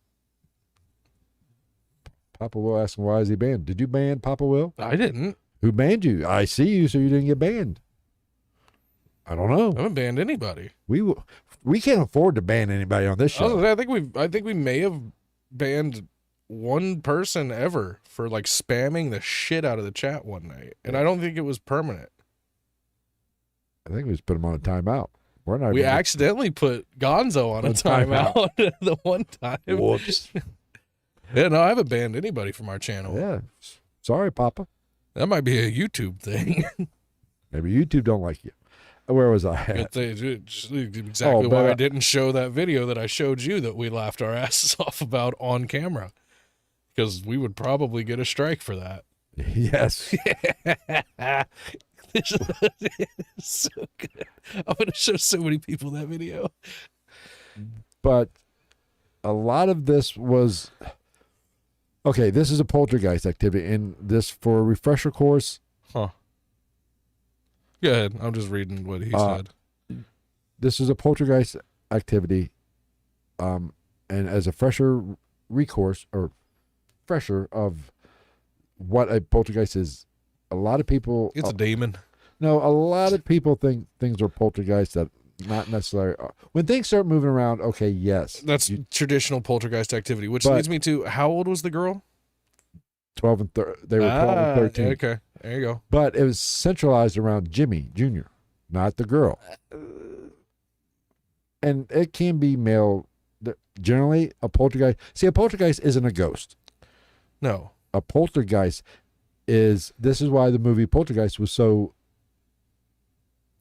Papa Will asked him, why is he banned? Did you ban Papa Will? I didn't. Who banned you? I see you, so you didn't get banned. I don't know. I haven't banned anybody. We can't afford to ban anybody on this show. I think we may have banned one person ever for like spamming the shit out of the chat one night, and I don't think it was permanent. I think we just put him on a timeout. We're not. We accidentally put Gonzo on a timeout the one time. Whoops. Yeah, no, I haven't banned anybody from our channel. Yeah. Sorry, Papa. That might be a YouTube thing. Maybe YouTube don't like you. Where was I at? Exactly why I didn't show that video that I showed you that we laughed our asses off about on camera. Because we would probably get a strike for that. Yes. This is so good. I'm going to show so many people that video. But a lot of this was... Okay, this is a poltergeist activity. And this, for a refresher course... Huh. Go ahead. I'm just reading what he said. This is a poltergeist activity. And as a fresher recourse, or fresher of what a poltergeist is, a lot of people... It's a demon. No, a lot of people think things are poltergeists that not necessarily are. When things start moving around, okay, yes. That's traditional poltergeist activity, which leads me to, how old was the girl? 12 and they were 12 and 13. Okay, there you go. But it was centralized around Jimmy Jr., not the girl. And it can be male. Generally, a poltergeist... See, a poltergeist isn't a ghost. No. A poltergeist is... This is why the movie Poltergeist was so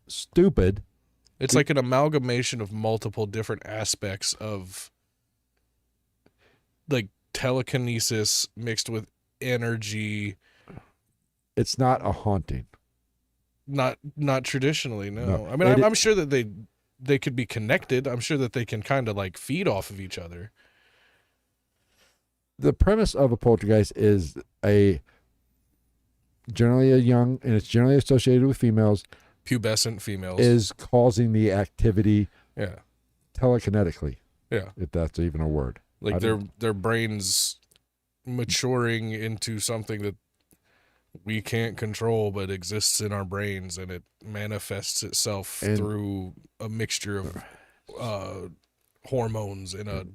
stupid, It's like an amalgamation of multiple different aspects of like telekinesis mixed with energy. It's not a haunting. Not traditionally, no. No. I mean, I'm sure that they could be connected. I'm sure that they can kind of like feed off of each other. The premise of a poltergeist is generally a young, and it's generally associated with females, Pubescent females. is causing the activity Yeah. telekinetically, Yeah. if that's even a word. Like their brains maturing into something that we can't control but exists in our brains, and it manifests itself through a mixture of hormones in a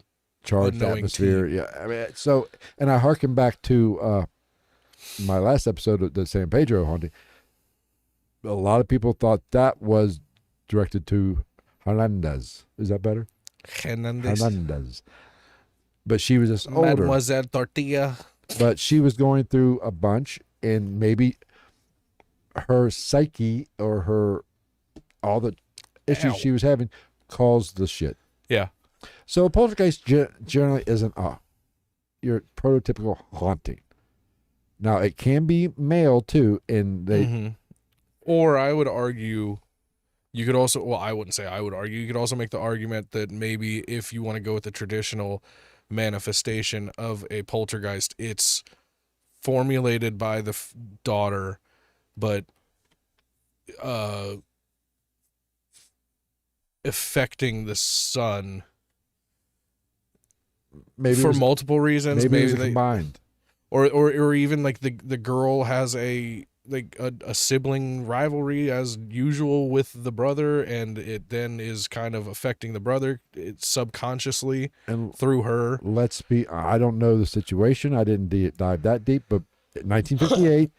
charged atmosphere. team. Yeah. I mean, so, and I harken back to my last episode of the San Pedro haunting. A lot of people thought that was directed to Hernandez. Is that better? Hernandez. But she was just older. Mademoiselle Tortilla. But she was going through a bunch, and maybe her psyche or all the issues she was having caused the shit. Yeah. So a poltergeist generally isn't your prototypical haunting. Now, it can be male, too, and they... Or I would argue, you could also... Well, I wouldn't say I would argue. You could also make the argument that maybe if you want to go with the traditional manifestation of a poltergeist, it's formulated by the daughter, but affecting the son... Maybe for multiple reasons. Maybe it was combined. Or even like the girl has a sibling rivalry as usual with the brother, and it then is kind of affecting the brother subconsciously and through her. I don't know the situation. I didn't dive that deep, but in 1958,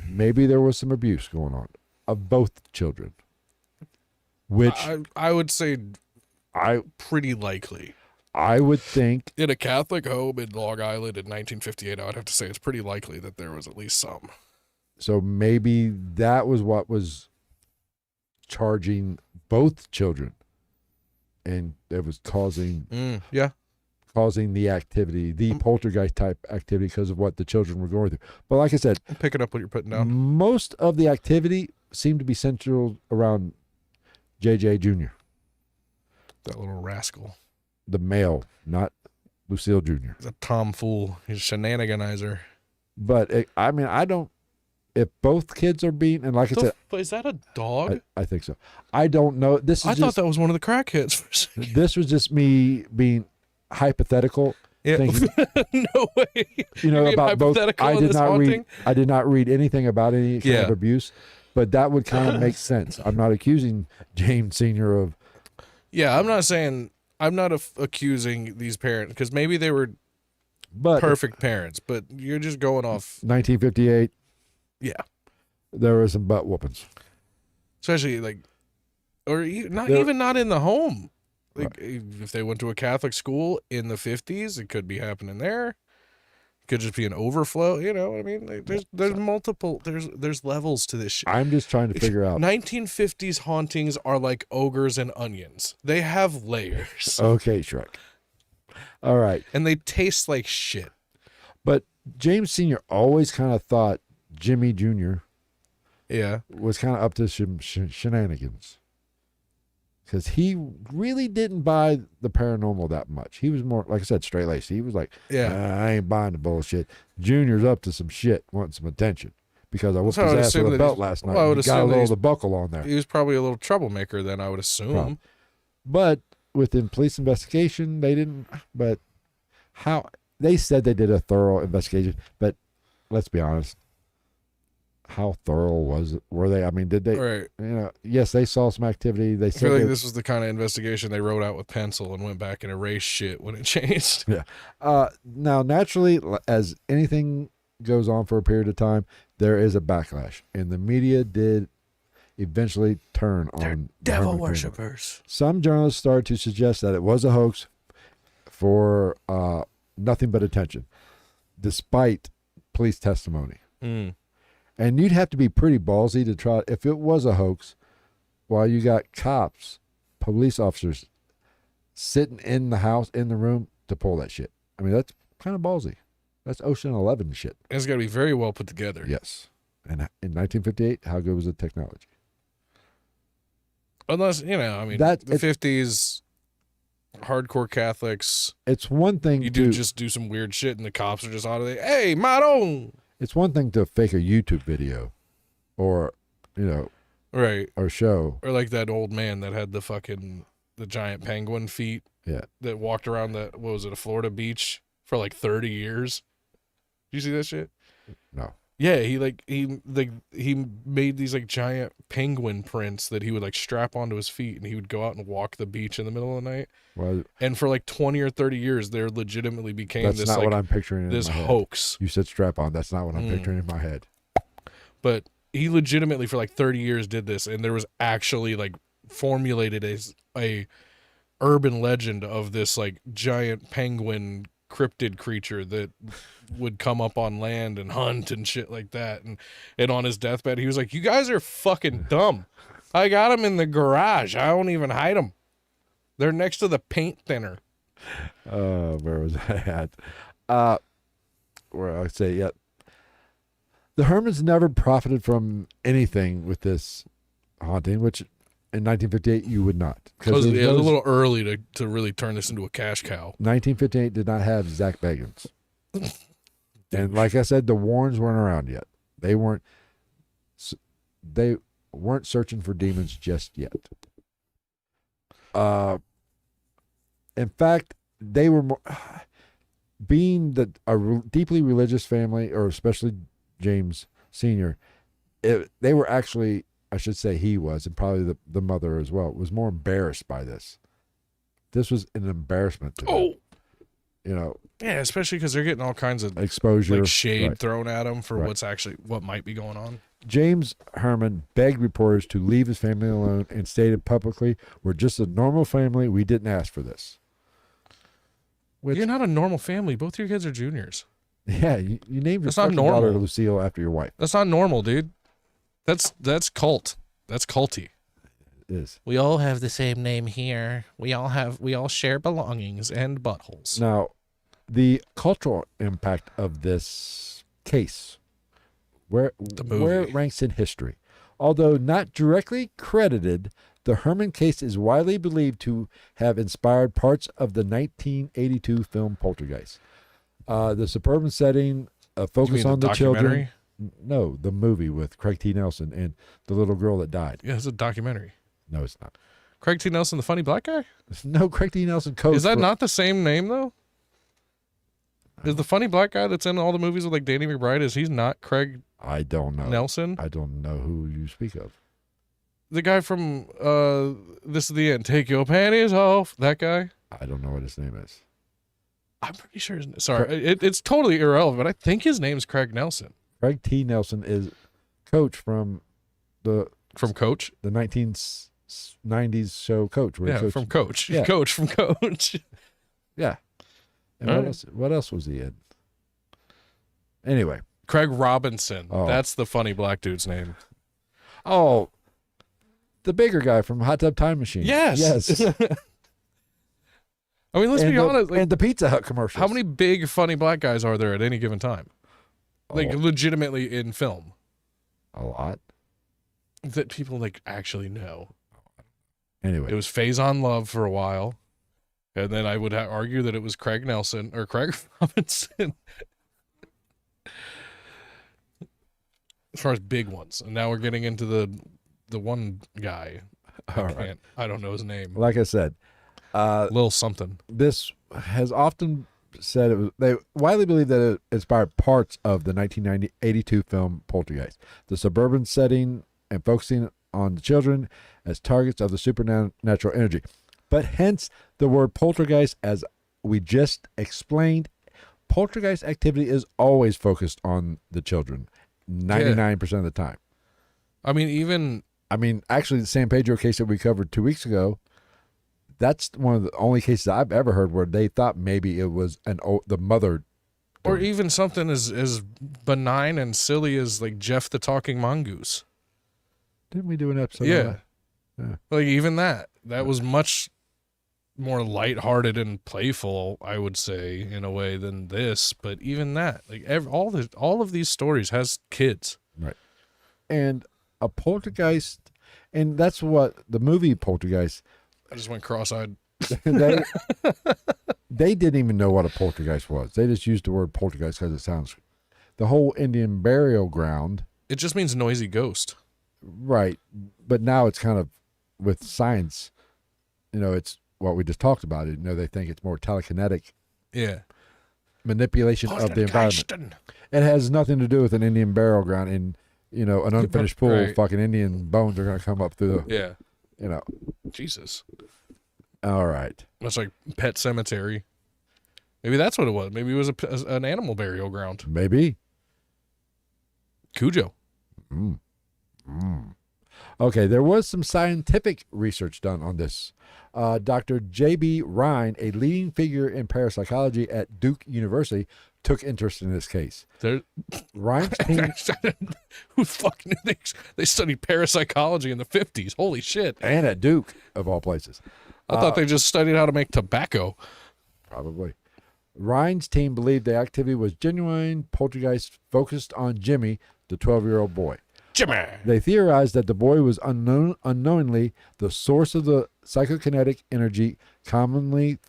maybe there was some abuse going on of both children. Which I would say pretty likely. I would think in a Catholic home in Long Island in 1958, I would have to say it's pretty likely that there was at least some. So maybe that was what was charging both children, and it was causing the activity, the poltergeist type activity, because of what the children were going through. But like I said, I'm picking up what you're putting down. Most of the activity seemed to be central around JJ Jr. That little rascal. The male, not Lucille Jr. He's a tomfool. He's a shenaniganizer. But I don't. If both kids are being, and like I said, is that a dog? I think so. I don't know. I thought that was one of the crackheads for a second. This was just me being hypothetical. Yeah. Thinking, no way. About both. I did not read anything about any kind of abuse, but that would kind of make sense. I'm not accusing James Sr. of. Yeah, I'm not accusing these parents, because maybe they were perfect parents, but you're just going off 1958. Yeah, there were some butt whoopings, especially not in the home. Like if they went to a Catholic school in the 50s, it could be happening there. It could just be an overflow. You know what I mean? There's multiple. There's levels to this shit. I'm just trying to figure out. 1950s hauntings are like ogres and onions. They have layers. Okay, Shrek. All right, and they taste like shit. But James Sr. always kind of thought Jimmy Jr. was kind of up to shenanigans, because he really didn't buy the paranormal that much. He was more, like I said, straight-laced. He was like, I ain't buying the bullshit. Junior's up to some shit, wanting some attention, because I whooped his ass with a belt last night. He got a little of the buckle on there. He was probably a little troublemaker then, I would assume. Probably. But within police investigation, they didn't, but how, they said they did a thorough investigation, but let's be honest. How thorough were they? I mean, did they? Right. Yes, they saw some activity. They said I feel like this was the kind of investigation they wrote out with pencil and went back and erased shit when it changed. Yeah. Now, naturally, as anything goes on for a period of time, there is a backlash, and the media did eventually turn on devil worshippers. Some journalists started to suggest that it was a hoax for nothing but attention, despite police testimony. And you'd have to be pretty ballsy to try. If it was a hoax, while you got cops police officers sitting in the house, in the room, to pull that shit. I mean, that's kind of ballsy. That's Ocean 11 shit. It's got to be very well put together. Yes. And in 1958, how good was the technology? Unless, I mean, That- the 50s, hardcore Catholics, It's one thing you to just do some weird shit and the cops are just out of there. Hey, Maron! It's one thing to fake a YouTube video, or Right. or show. Or like that old man that had the giant penguin feet Yeah. that walked around a Florida beach for like 30 years. Did you see that shit? No. Yeah, he made these like giant penguin prints that he would like strap onto his feet, and he would go out and walk the beach in the middle of the night. Well, And for like 20 or 30 years, there legitimately became that's this not like what I'm picturing. this in my head. hoax. You said strap on. That's not what I'm picturing in my head. But he legitimately for like 30 years did this, and there was actually like formulated a urban legend of this like giant penguin cryptid creature that would come up on land and hunt and shit like that. And on his deathbed, he was like, "You guys are fucking dumb. I got them in the garage. I don't even hide them. They're next to the paint thinner." Where was I at? Where I'd say, yeah. The Hermans never profited from anything with this haunting, which in 1958 you would not. It was a little early to really turn this into a cash cow. 1958 did not have Zach Bagans. And like I said, the Warrens weren't around yet. They weren't searching for demons just yet. In fact, they were more, being a deeply religious family, or especially James Sr., they were actually, I should say he was, and probably the mother as well, was more embarrassed by this. This was an embarrassment to them. Yeah, especially because they're getting all kinds of Exposure. like shade Right. thrown at them for Right. what might be going on. James Herman begged reporters to leave his family alone and stated publicly, "We're just a normal family. We didn't ask for this." Which, You're not a normal family. Both your kids are juniors. yeah, you named your That's not fucking daughter normal. Lucille after your wife. That's not normal, dude. That's cult. That's culty. It is. We all have the same name here. We all share belongings and buttholes. Now, the cultural impact of this case, where movie. it ranks in history. Although not directly credited, the Herman case is widely believed to have inspired parts of the 1982 film Poltergeist. The suburban setting, focus on the children. documentary? No, the movie with Craig T. Nelson and the little girl that died. Yeah, it's a documentary. No, it's not. Craig T. Nelson, the funny black guy? No, Craig T. Nelson coach. Is that not the same name, though? Is the funny black guy that's in all the movies with like Danny McBride, is he's not Craig I don't know. Nelson? I don't know who you speak of. The guy from This Is the End. Take your panties off. That guy? I don't know what his name is. I'm pretty sure sorry, it's totally irrelevant, but I think his name's Craig Nelson. Craig T. Nelson is coach from the Coach? 1990s show Coach. Where he Yeah, coached- from Coach. Yeah. Coach from Coach. Yeah. And All what right. else? What else was he in? Anyway. Craig Robinson. Oh. That's the funny black dude's name. Oh, the bigger guy from Hot Tub Time Machine. Yes. Yes. I mean, let's be honest. Like, and the Pizza Hut commercials. how many big funny black guys are there at any given time? Like Oh, legitimately in film a lot. that people like actually know. Anyway. It was Faison Love for a while, and then I would argue that it was Craig Nelson or Craig Robinson. As far as big ones, and now we're getting into the one guy. All right. I don't know his name. Like I said, Lil something. this has often said they widely believe that it inspired parts of the 1982 film Poltergeist. The suburban setting and focusing on the children as targets of the supernatural energy. But hence the word poltergeist, as we just explained, poltergeist activity is always focused on the children 99% of the time. I mean, Actually, the San Pedro case that we covered 2 weeks ago, that's one of the only cases I've ever heard where they thought maybe it was the mother. or even something as benign and silly as like Jeff the Talking Mongoose. Didn't we do an episode? Yeah. On that? Yeah. Like even that was much more lighthearted and playful, I would say, in a way than this. But even that, like all of these stories has kids. Right. And a poltergeist, and that's what the movie Poltergeist. I just went cross-eyed. they didn't even know what a poltergeist was. They just used the word poltergeist because it sounds. The whole Indian burial ground. It just means noisy ghost. Right. But now it's kind of with science. It's what we just talked about. They think it's more telekinetic. Yeah. Manipulation of the environment. It has nothing to do with an Indian burial ground and an unfinished pool. Right. Fucking Indian bones are going to come up through the. Yeah. Jesus. All right. Much like Pet Cemetery. Maybe that's what it was. Maybe it was an animal burial ground. Maybe. Cujo. Okay, there was some scientific research done on this. Dr. J.B. Rhine, a leading figure in parapsychology at Duke University, took interest in this case. Rhine's team... Who fucking knew they studied parapsychology in the 50s? Holy shit. And at Duke, of all places. I thought they just studied how to make tobacco. Probably. Rhine's team believed the activity was genuine poltergeist focused on Jimmy, the 12-year-old boy. Jimmy! They theorized that the boy was unknowingly the source of the psychokinetic energy. The common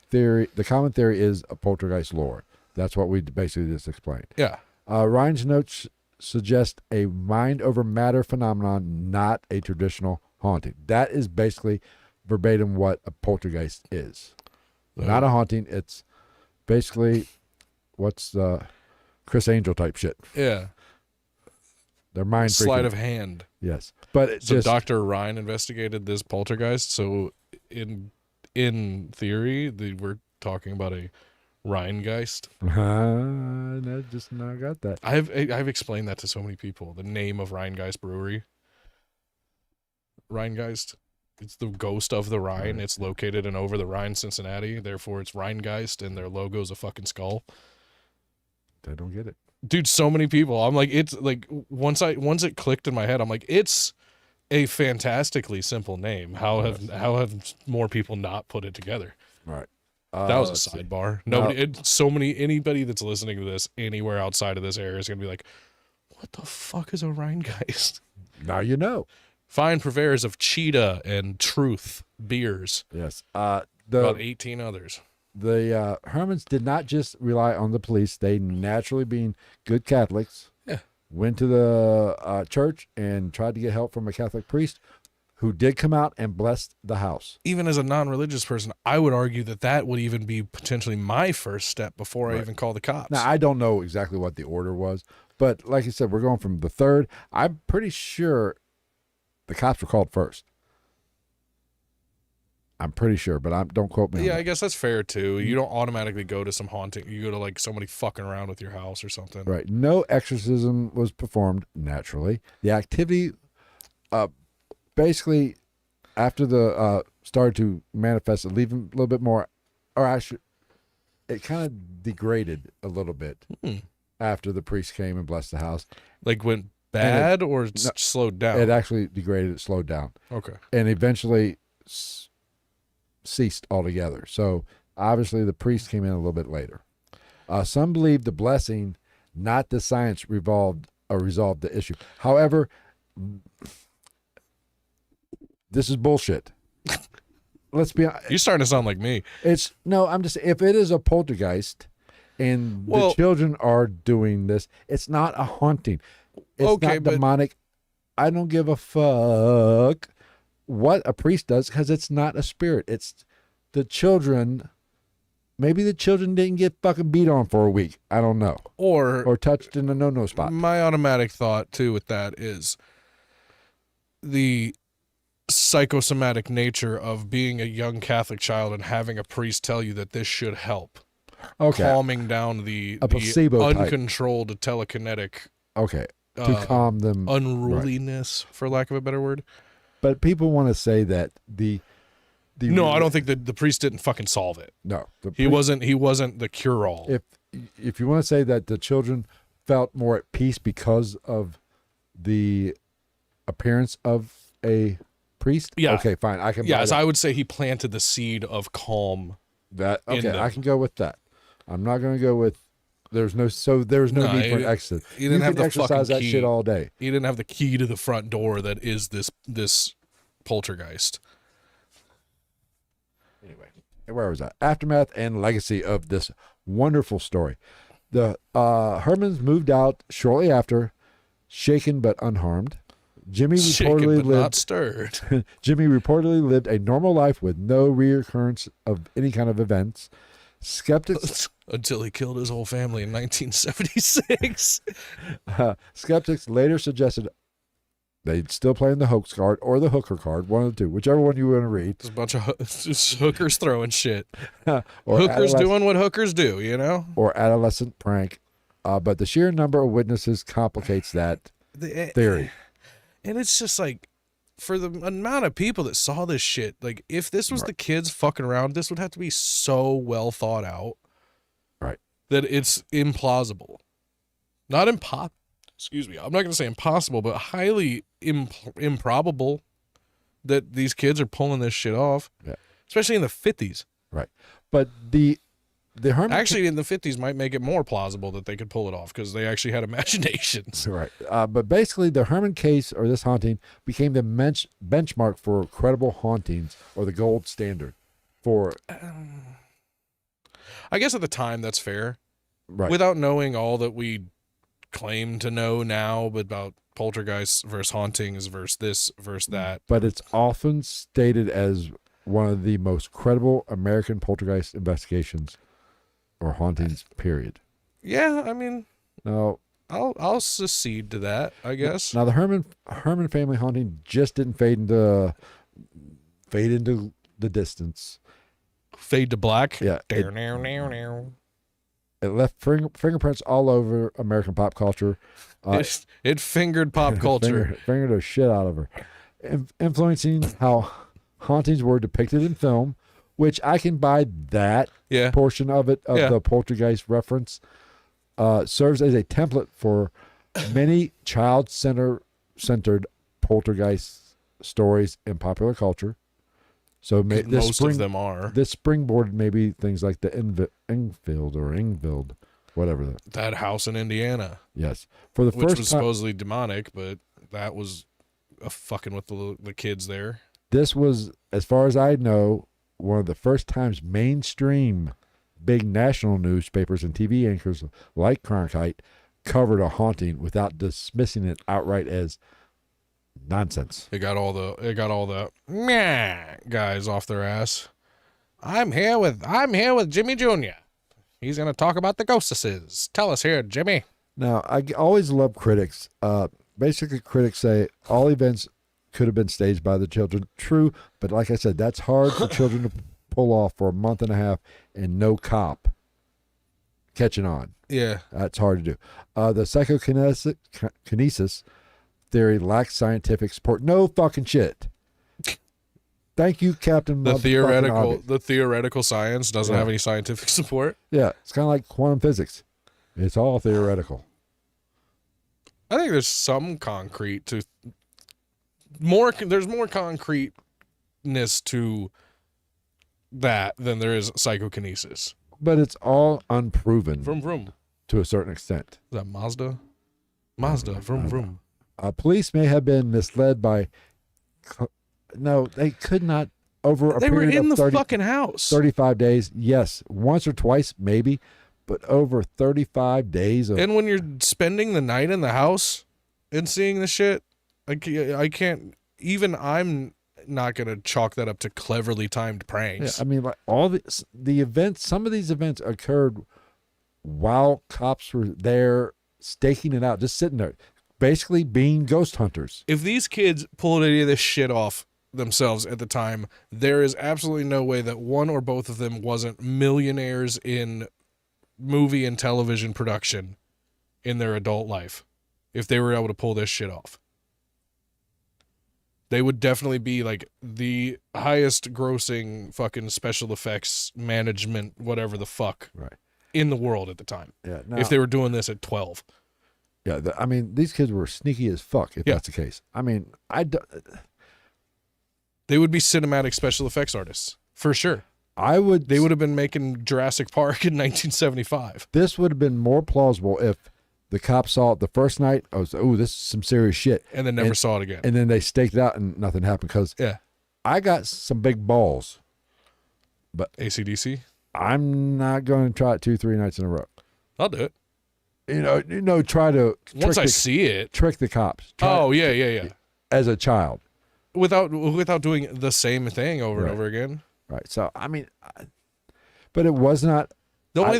theory is a poltergeist lore. That's what we basically just explained. Yeah. Rhine's notes suggest a mind-over-matter phenomenon, not a traditional haunting. That is basically verbatim what a poltergeist is. Not a haunting. It's basically what's the Chris Angel type shit. Yeah. Their mind freaking. Sleight of hand. Yes. But so Dr. Rhine investigated this poltergeist. So in theory, we're talking about a Rhinegeist. I just now got that. I've explained that to so many people. The name of Rhinegeist Brewery. Rhinegeist. It's the ghost of the Rhine. It's located in over the Rhine, Cincinnati. Therefore, it's Rhinegeist, and their logo's a fucking skull. I don't get it. Dude, so many people. I'm like, it's like once it clicked in my head, I'm like, it's a fantastically simple name. How have more people not put it together? Right. That was a sidebar. Anybody that's listening to this anywhere outside of this area is gonna be like, what the fuck is a Rhinegeist? Now you know. Fine purveyors of Cheetah and Truth beers. Yes. About 18 others. The Hermans did not just rely on the police. They, naturally being good Catholics, went to the church and tried to get help from a Catholic priest who did come out and blessed the house. Even as a non-religious person, I would argue that would even be potentially my first step before I even call the cops. Now, I don't know exactly what the order was, but like I said, we're going from the third. I'm pretty sure the cops were called first. I'm pretty sure, but don't quote me on that. I guess that's fair too. You don't automatically go to some haunting. You go to like somebody fucking around with your house or something. Right. No exorcism was performed naturally. The activity, basically, after the started to manifest, leaving a little bit more, or actually, it kind of degraded a little bit after the priest came and blessed the house. Like went bad or slowed down? It actually degraded. It slowed down. Okay. And eventually ceased altogether. So obviously the priest came in a little bit later. Some believe the blessing, not the science, resolved the issue. However, this is bullshit. Let's be honest. You're starting to sound like me. I'm just, if it is a poltergeist and the children are doing this, it's not a haunting. It's not demonic. I don't give a fuck what a priest does because it's not a spirit. It's the children. Maybe the children didn't get fucking beat on for a week. I don't know. Or touched in a no-no spot. My automatic thought too with that is the psychosomatic nature of being a young Catholic child and having a priest tell you that this should help. Okay. Calming down the placebo uncontrolled telekinetic. Okay. To calm them. Unruliness, for lack of a better word. But people want to say that No, I don't think that the priest didn't fucking solve it. No. He wasn't the cure-all. If you want to say that the children felt more at peace because of the appearance of a priest? Yeah. Okay, fine. I can buy Yes, that. I would say he planted the seed of calm. That in okay, them. I can go with that. I'm not going to go with there's no need for an exit. He didn't have can the exercise fucking that key. shit all day. He didn't have the key to the front door that is this poltergeist. Anyway, where was that? Aftermath and legacy of this wonderful story. The Hermans moved out shortly after, shaken but unharmed. Jimmy Shaken reportedly but lived. not stirred. Jimmy reportedly lived a normal life with no reoccurrence of any kind of events. Skeptics Until he killed his whole family in 1976. skeptics later suggested they'd still play in the hoax card or the hooker card, one of the two, whichever one you want to read. There's a bunch of just hookers throwing shit. or Hookers doing what hookers do, you know? or adolescent prank. But the sheer number of witnesses complicates that theory. And it's just like, for the amount of people that saw this shit, like, if this was the kids fucking around, this would have to be so well thought out. Right. That it's implausible. Not excuse me, I'm not going to say impossible, but highly improbable that these kids are pulling this shit off. Yeah. Especially in the 50s. Right. But the Herman Actually, in the 50s might make it more plausible that they could pull it off because they actually had imaginations. Right. But basically, the Herman case or this haunting became the benchmark for credible hauntings or the gold standard for. I guess at the time that's fair. Right. Without knowing all that we claim to know now about poltergeists versus hauntings versus this versus that. But it's often stated as one of the most credible American poltergeist investigations or hauntings, period. Yeah, I mean, Now, I'll secede to that, I guess. Now the Herman family haunting just didn't fade into the distance. Fade to black. Yeah, It it left fingerprints all over American pop culture. it fingered pop culture. fingered the shit out of her, influencing how hauntings were depicted in film, which I can buy that Yeah. portion of it, of Yeah. the poltergeist reference. Serves as a template for many child-centered poltergeist stories in popular culture. So Most of them are. This springboarded maybe things like the Ingvild, whatever. That house in Indiana, Yes, for the which first was time, supposedly demonic, but that was fucking with the kids there. this was, as far as I know, one of the first times mainstream, big national newspapers and TV anchors like Cronkite covered a haunting without dismissing it outright as nonsense. It got all the meh guys off their ass. I'm here with Jimmy Jr. He's gonna talk about the ghostesses. Tell us here, Jimmy. Now, I always love critics. Basically, critics say all events could have been staged by the children. True, but like I said, that's hard for children to pull off for a month and a half and no cop catching on. Yeah. That's hard to do. The psychokinesis theory lacks scientific support. No fucking shit. Thank you, Captain. The Motherfucking theoretical science doesn't have any scientific support. Yeah, it's kind of like quantum physics. It's all theoretical. I think there's some concrete to there's more concreteness to that than there is psychokinesis. But it's all unproven Vroom vroom. to a certain extent. Is that Mazda? Mazda. Vroom vroom. Police may have been misled by. No, they could not over a They were period in of the fucking house. 35 days. Yes, once or twice maybe, but over 35 days of. And when you're spending the night in the house and seeing the shit, I can't. Even I'm not gonna chalk that up to cleverly timed Yeah, pranks. I mean, like all the events. Some of these events occurred while cops were there staking it out, just sitting there, basically being ghost hunters. If these kids pulled any of this shit off themselves at the time, there is absolutely no way that one or both of them wasn't millionaires in movie and television production in their adult life. If they were able to pull this shit off, they would definitely be like the highest grossing fucking special effects management, whatever the fuck, Right. in the world at the time. Yeah. Now, If they were doing this at 12. yeah. I mean, these kids were sneaky as fuck. If Yeah. that's the case. I mean, They would be cinematic special effects artists for sure. They would have been making Jurassic Park in 1975. This would have been more plausible if the cops saw it the first night. I was, oh, this is some serious shit. And then never saw it again. And then they staked it out and nothing happened because I got some big balls. But AC/DC? I'm not going to try it 2-3 nights in a row. I'll do it. Try to once I see it, trick the cops. Yeah. As a child, without doing the same thing over and over again. Right. So I mean, but it was not. The only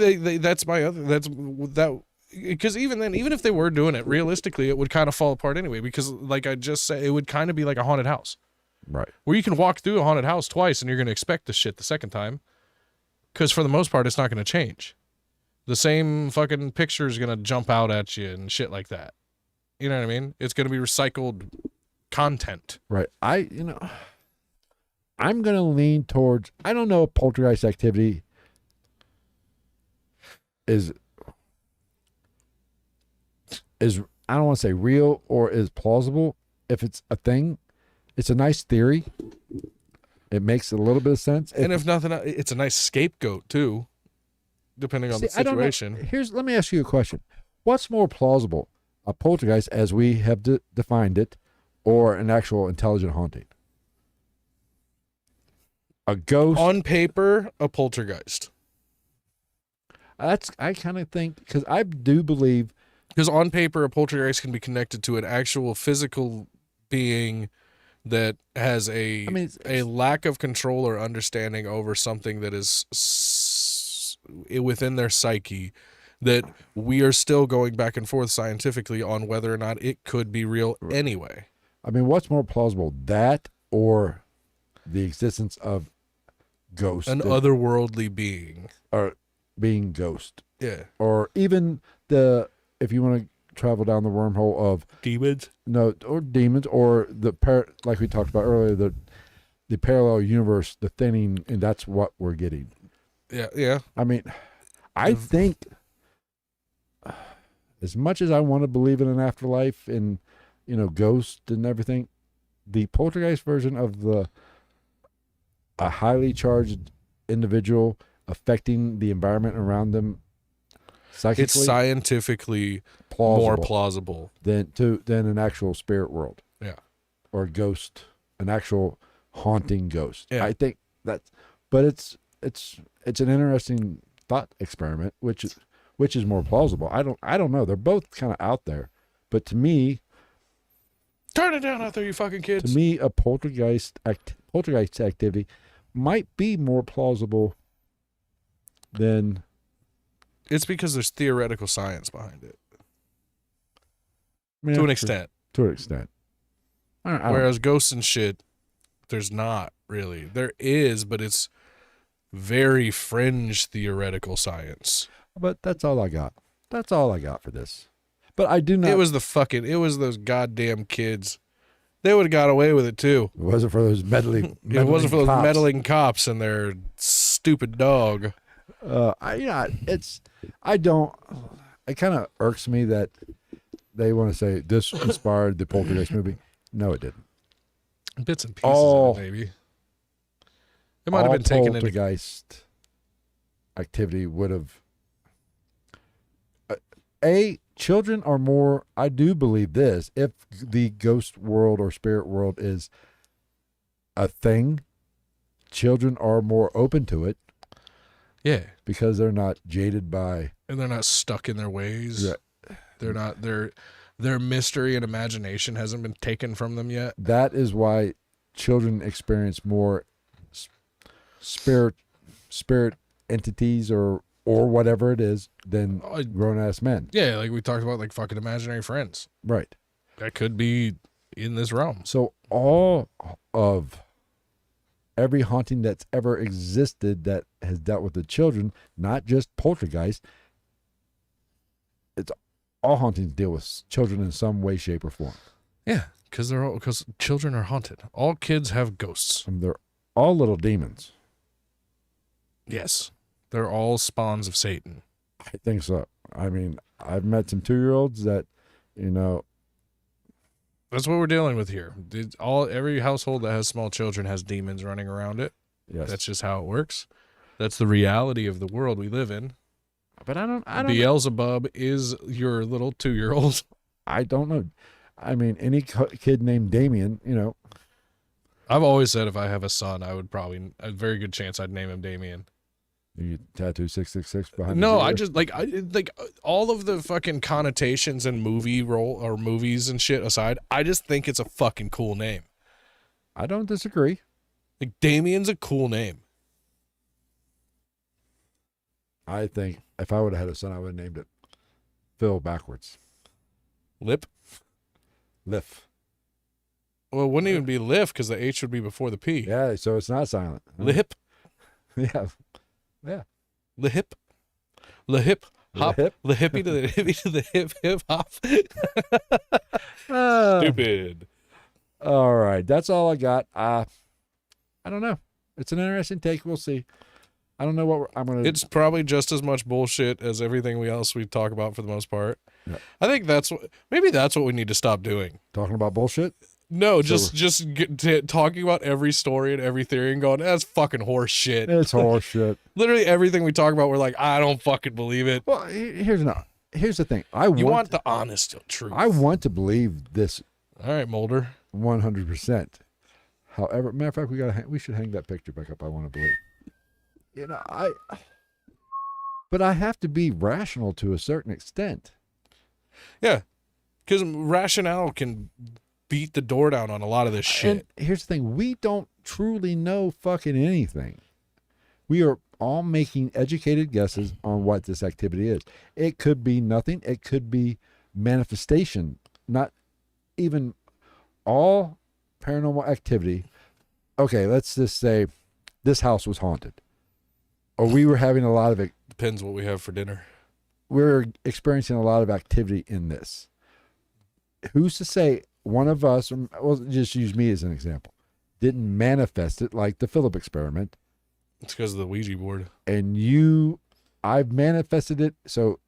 because even then, even if they were doing it realistically, it would kind of fall apart anyway. Because like I just said, it would kind of be like a haunted house, right? Where you can walk through a haunted house twice and you're going to expect this shit the second time. Because for the most part, it's not going to change. The same fucking picture is going to jump out at you and shit like that. You know what I mean? It's going to be recycled content. Right. I'm going to lean towards, I don't know if poltergeist activity is, I don't want to say real or is plausible. If it's a thing, it's a nice theory. It makes a little bit of sense. And if nothing else, it's a nice scapegoat too, depending on the situation. Let me ask you a question. What's more plausible, a poltergeist as we have defined it, or an actual intelligent haunting? A ghost? On paper, a poltergeist. I kind of think, because I do believe. Because on paper, a poltergeist can be connected to an actual physical being that has a lack of control or understanding over something that is within their psyche, that we are still going back and forth scientifically on whether or not it could be real anyway. I mean, what's more plausible, that or the existence of ghosts? An otherworldly being. Or being ghost. Yeah. Or even if you want to travel down the wormhole of demons, or demons, or like we talked about earlier, the parallel universe, the thinning, and that's what we're getting. Yeah. I mean, I think as much as I want to believe in an afterlife and ghosts and everything, the poltergeist version of a highly charged individual affecting the environment around them psychically, it's scientifically more plausible than an actual spirit world. Yeah. Or a ghost, an actual haunting ghost. Yeah. I think but it's an interesting thought experiment, which is more plausible. I don't know. They're both kind of out there, but to me, turn it down out there, you fucking kids. To me, a poltergeist activity might be more plausible than. It's because there's theoretical science behind it. I mean, to an extent. To an extent. Whereas ghosts and shit, there's not really. There is, but it's very fringe theoretical science. But that's all I got. That's all I got for this. But I do not. It was those goddamn kids. They would have got away with it too. It wasn't for those meddling It wasn't for those cops. meddling cops and their stupid dog. It kind of irks me that they want to say this inspired the Poltergeist movie. No, it didn't. Bits and pieces of it, maybe. It might have been taken into poltergeist activity would have. Children are more. I do believe this. If the ghost world or spirit world is a thing, children are more open to it. Yeah, because they're not jaded by, and they're not stuck in their ways. Yeah. They're not. Their mystery and imagination hasn't been taken from them yet. That is why children experience more spirit entities or whatever it is than grown-ass men. Yeah, like we talked about, like fucking imaginary friends. Right. That could be in this realm. So all of every haunting that's ever existed that has dealt with the children, not just poltergeist, it's all hauntings deal with children in some way, shape, or form. Yeah, because children are haunted. All kids have ghosts. And they're all little demons. Yes. They're all spawns of Satan. I think so. I mean, I've met some 2-year-olds that, That's what we're dealing with here. Every household that has small children has demons running around it. Yes. That's just how it works. That's the reality of the world we live in. But I don't Beelzebub is your little 2-year-old. I don't know. I mean, any kid named Damien, you know. I've always said if I have a son, I would probably, a very good chance I'd name him Damien. You tattoo 666 behind. No, I just like all of the fucking connotations and movies and shit aside, I just think it's a fucking cool name. I don't disagree. Like Damien's a cool name. I think if I would have had a son, I would have named it Phil backwards. Lip? Liff. Well, it wouldn't even be Liff because the H would be before the P. Yeah, so it's not silent. Lip? Yeah. Yeah. Lip? Hip hop, hip? the hippie to the hippie to the hip hop. Stupid. All right, that's all I got. I don't know. It's an interesting take. We'll see. I don't know what I'm gonna. It's probably just as much bullshit as everything else we talk about for the most part. Yeah. I think maybe that's what we need to stop doing. Talking about bullshit. No, just talking about every story and every theory and going, that's fucking horse shit. It's horse shit. Literally everything we talk about, we're like, I don't fucking believe it. Well, here's the thing. You want the honest truth. I want to believe this. All right, Mulder. 100%. However, matter of fact, we should hang that picture back up. I want to believe. You know, but I have to be rational to a certain extent. Yeah, because rationale can beat the door down on a lot of this shit. And here's the thing. We don't truly know fucking anything. We are all making educated guesses on what this activity is. It could be nothing. It could be manifestation. Not even all paranormal activity. Okay, let's just say this house was haunted. Or we were having a lot of it. Depends what we have for dinner. We're experiencing a lot of activity in this. Who's to say one of us, well, just use me as an example, didn't manifest it like the Philip experiment. It's because of the Ouija board. And I've manifested it, so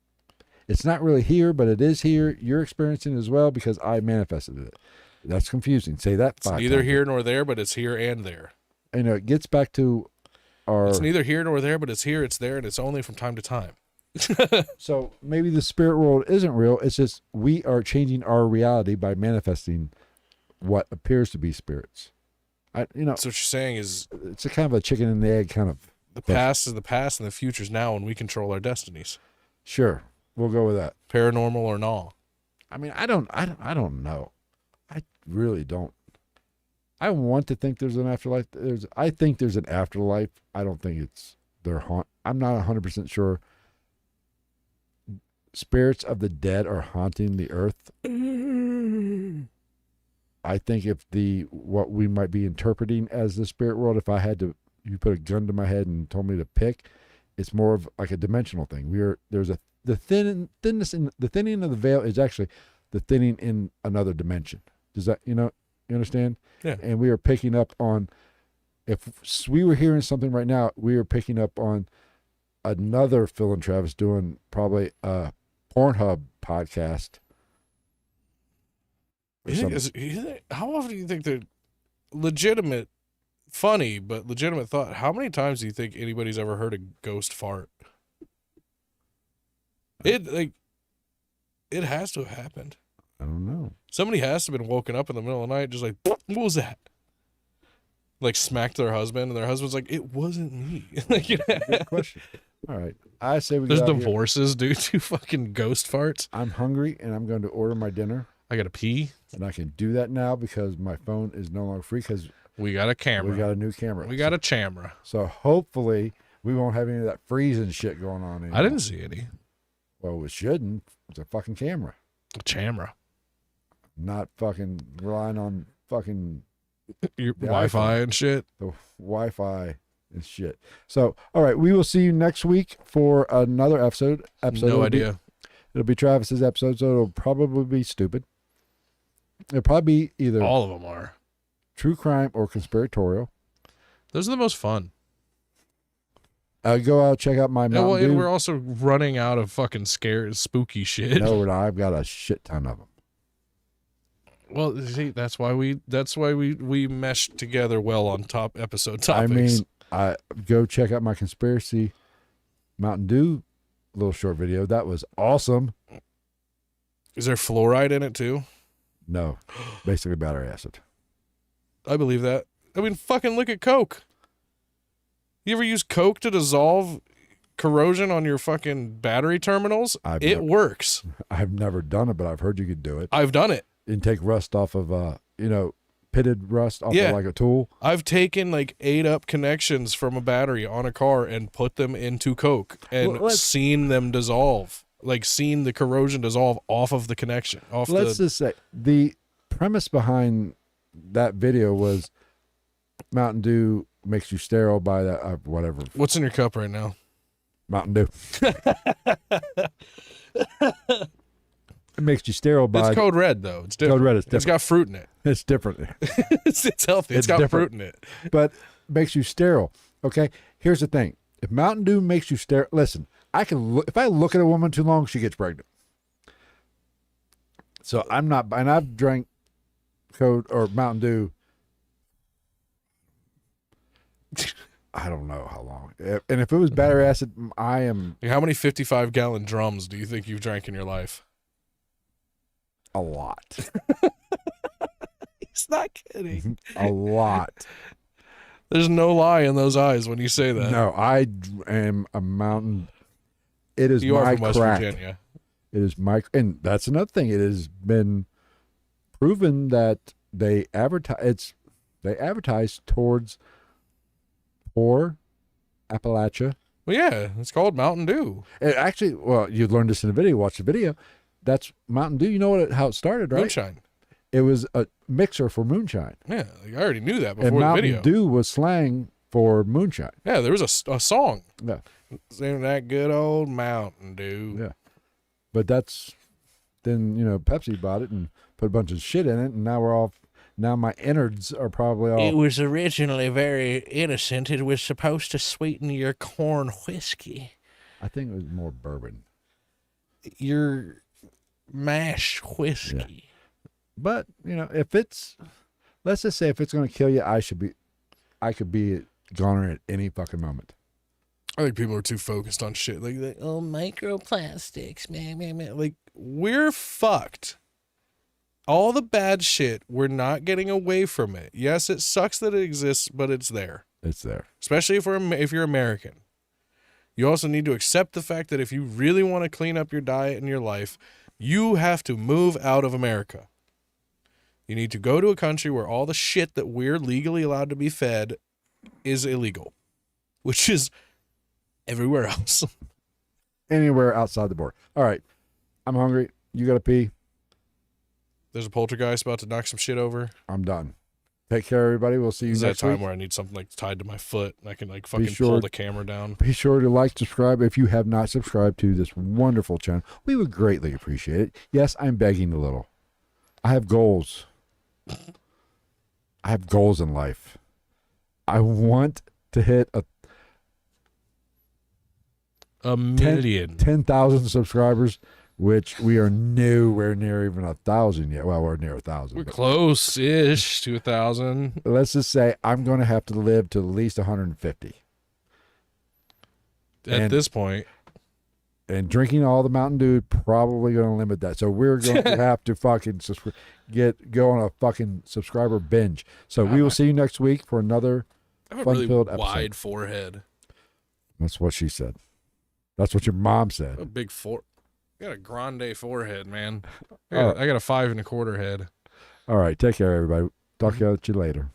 it's not really here, but it is here. You're experiencing it as well because I manifested it. That's confusing. Say that. It's neither here nor there, but it's here and there. You know, it gets back to It's neither here nor there, but it's here, it's there, and it's only from time to time. So maybe the spirit world isn't real. It's just we are changing our reality by manifesting what appears to be spirits. So what you're saying is it's a kind of a chicken and the egg kind of. The past is the past and the future's now, and we control our destinies. Sure, we'll go with that. Paranormal or not. I mean, I don't know. I really don't. I want to think there's an afterlife. I think there's an afterlife. I don't think it's their haunt. I'm not 100% sure. Spirits of the dead are haunting the earth. I think if what we might be interpreting as the spirit world, if I had to, you put a gun to my head and told me to pick, it's more of like a dimensional thing. The thinning of the veil is actually the thinning in another dimension. Does that, you understand? Yeah. And we are picking up on, if we were hearing something right now, we are picking up on another Phil and Travis doing probably a Pornhub podcast. How often do you think they're legitimate, funny, but legitimate thought? How many times do you think anybody's ever heard a ghost fart? It has to have happened. I don't know. Somebody has to have been woken up in the middle of the night, just like, what was that? Like smacked their husband, and their husband's like, it wasn't me. Good question. All right. I say we There's get out divorces due to fucking ghost farts. I'm hungry, and I'm going to order my dinner. I got to pee. And I can do that now because my phone is no longer free because we got a camera. We got a new camera. We got a camera. So hopefully we won't have any of that freezing shit going on anymore. I didn't see any. Well, it shouldn't. It's a fucking camera. A camera. Not fucking relying on fucking your Wi-Fi and shit. The Wi-Fi and shit. So, all right, we will see you next week for another episode. No idea. It'll be Travis's episode, so it'll probably be stupid. It'll probably be either all of them are true crime or conspiratorial. Those are the most fun. Go out, check out my Mountain Dew. We're also running out of fucking spooky shit. No, we're not. I've got a shit ton of them. Well, see, that's why we meshed together well on top episode topics. I mean, I go check out my conspiracy Mountain Dew little short video. That was awesome. Is there fluoride in it too? No, basically battery acid. I believe that. I mean, fucking look at Coke. You ever use Coke to dissolve corrosion on your fucking battery terminals? It works. I've never done it, but I've heard you could do it. I've done it. And take rust off of, pitted rust off of like a tool. I've taken like 8 up connections from a battery on a car and put them into Coke and seen them dissolve. Like seen the corrosion dissolve off of the connection. Let's just say the premise behind that video was Mountain Dew makes you sterile by that whatever. What's in your cup right now? Mountain Dew. It makes you sterile by. It's Code Red though. It's different. Code Red is different. It's got fruit in it. It's different. it's healthy. It's got different. fruit in it. But makes you sterile. Okay. Here's the thing. If Mountain Dew makes you sterile, listen. If I look at a woman too long, she gets pregnant. So I'm not. And I've drank Code or Mountain Dew. I don't know how long. And if it was battery acid, I am. How many 55-gallon drums do you think you've drank in your life? A lot. He's not kidding. A lot. There's no lie in those eyes when you say that. No, I am a mountain. It is you my are from West crack. Virginia. It is my, and that's another thing. It has been proven that they advertise towards poor Appalachia. Well, yeah, it's called Mountain Dew. Actually, well, you learned this in the video. Watch the video. That's Mountain Dew. You know how it started, right? Moonshine. It was a mixer for moonshine. Yeah, I already knew that before and the Mountain video. Dew was slang for moonshine. Yeah, there was a song. Yeah. Saying that good old Mountain Dew. Yeah. But then, Pepsi bought it and put a bunch of shit in it, and now my innards are probably all. It was originally very innocent. It was supposed to sweeten your corn whiskey. I think it was more bourbon. Your mash whiskey. Yeah. But, let's just say if it's going to kill you, I could be goner at any fucking moment. I think people are too focused on shit. Like, Oh, microplastics, man. like we're fucked. All the bad shit, we're not getting away from it. Yes, it sucks that it exists, but it's there. It's there. Especially if you're American. You also need to accept the fact that if you really want to clean up your diet and your life, you have to move out of America. You need to go to a country where all the shit that we're legally allowed to be fed is illegal, which is everywhere else. Anywhere outside the border. All right. I'm hungry. You got to pee. There's a poltergeist about to knock some shit over. I'm done. Take care, everybody. We'll see you Is next that time week. where I need something like tied to my foot and I can like fucking sure- pull the camera down? Be sure to like, subscribe if you have not subscribed to this wonderful channel. We would greatly appreciate it. Yes, I'm begging a little. I have goals. I have goals in life. I want to hit A million. 10,000 subscribers, which we are nowhere near even 1,000 yet. Well, we're near 1,000. We're but close-ish to 1,000. let's just say I'm going to have to live to at least 150. At this point. And drinking all the Mountain Dew probably going to limit that. So we're going to have to fucking go on a fucking subscriber binge. So we will see you next week for another I have a really fun-filled episode. wide forehead. That's what she said. That's what your mom A said. big I got a grande forehead, man. All right. I got a 5 1/4 head. All right. Take care, everybody. Talk to you later.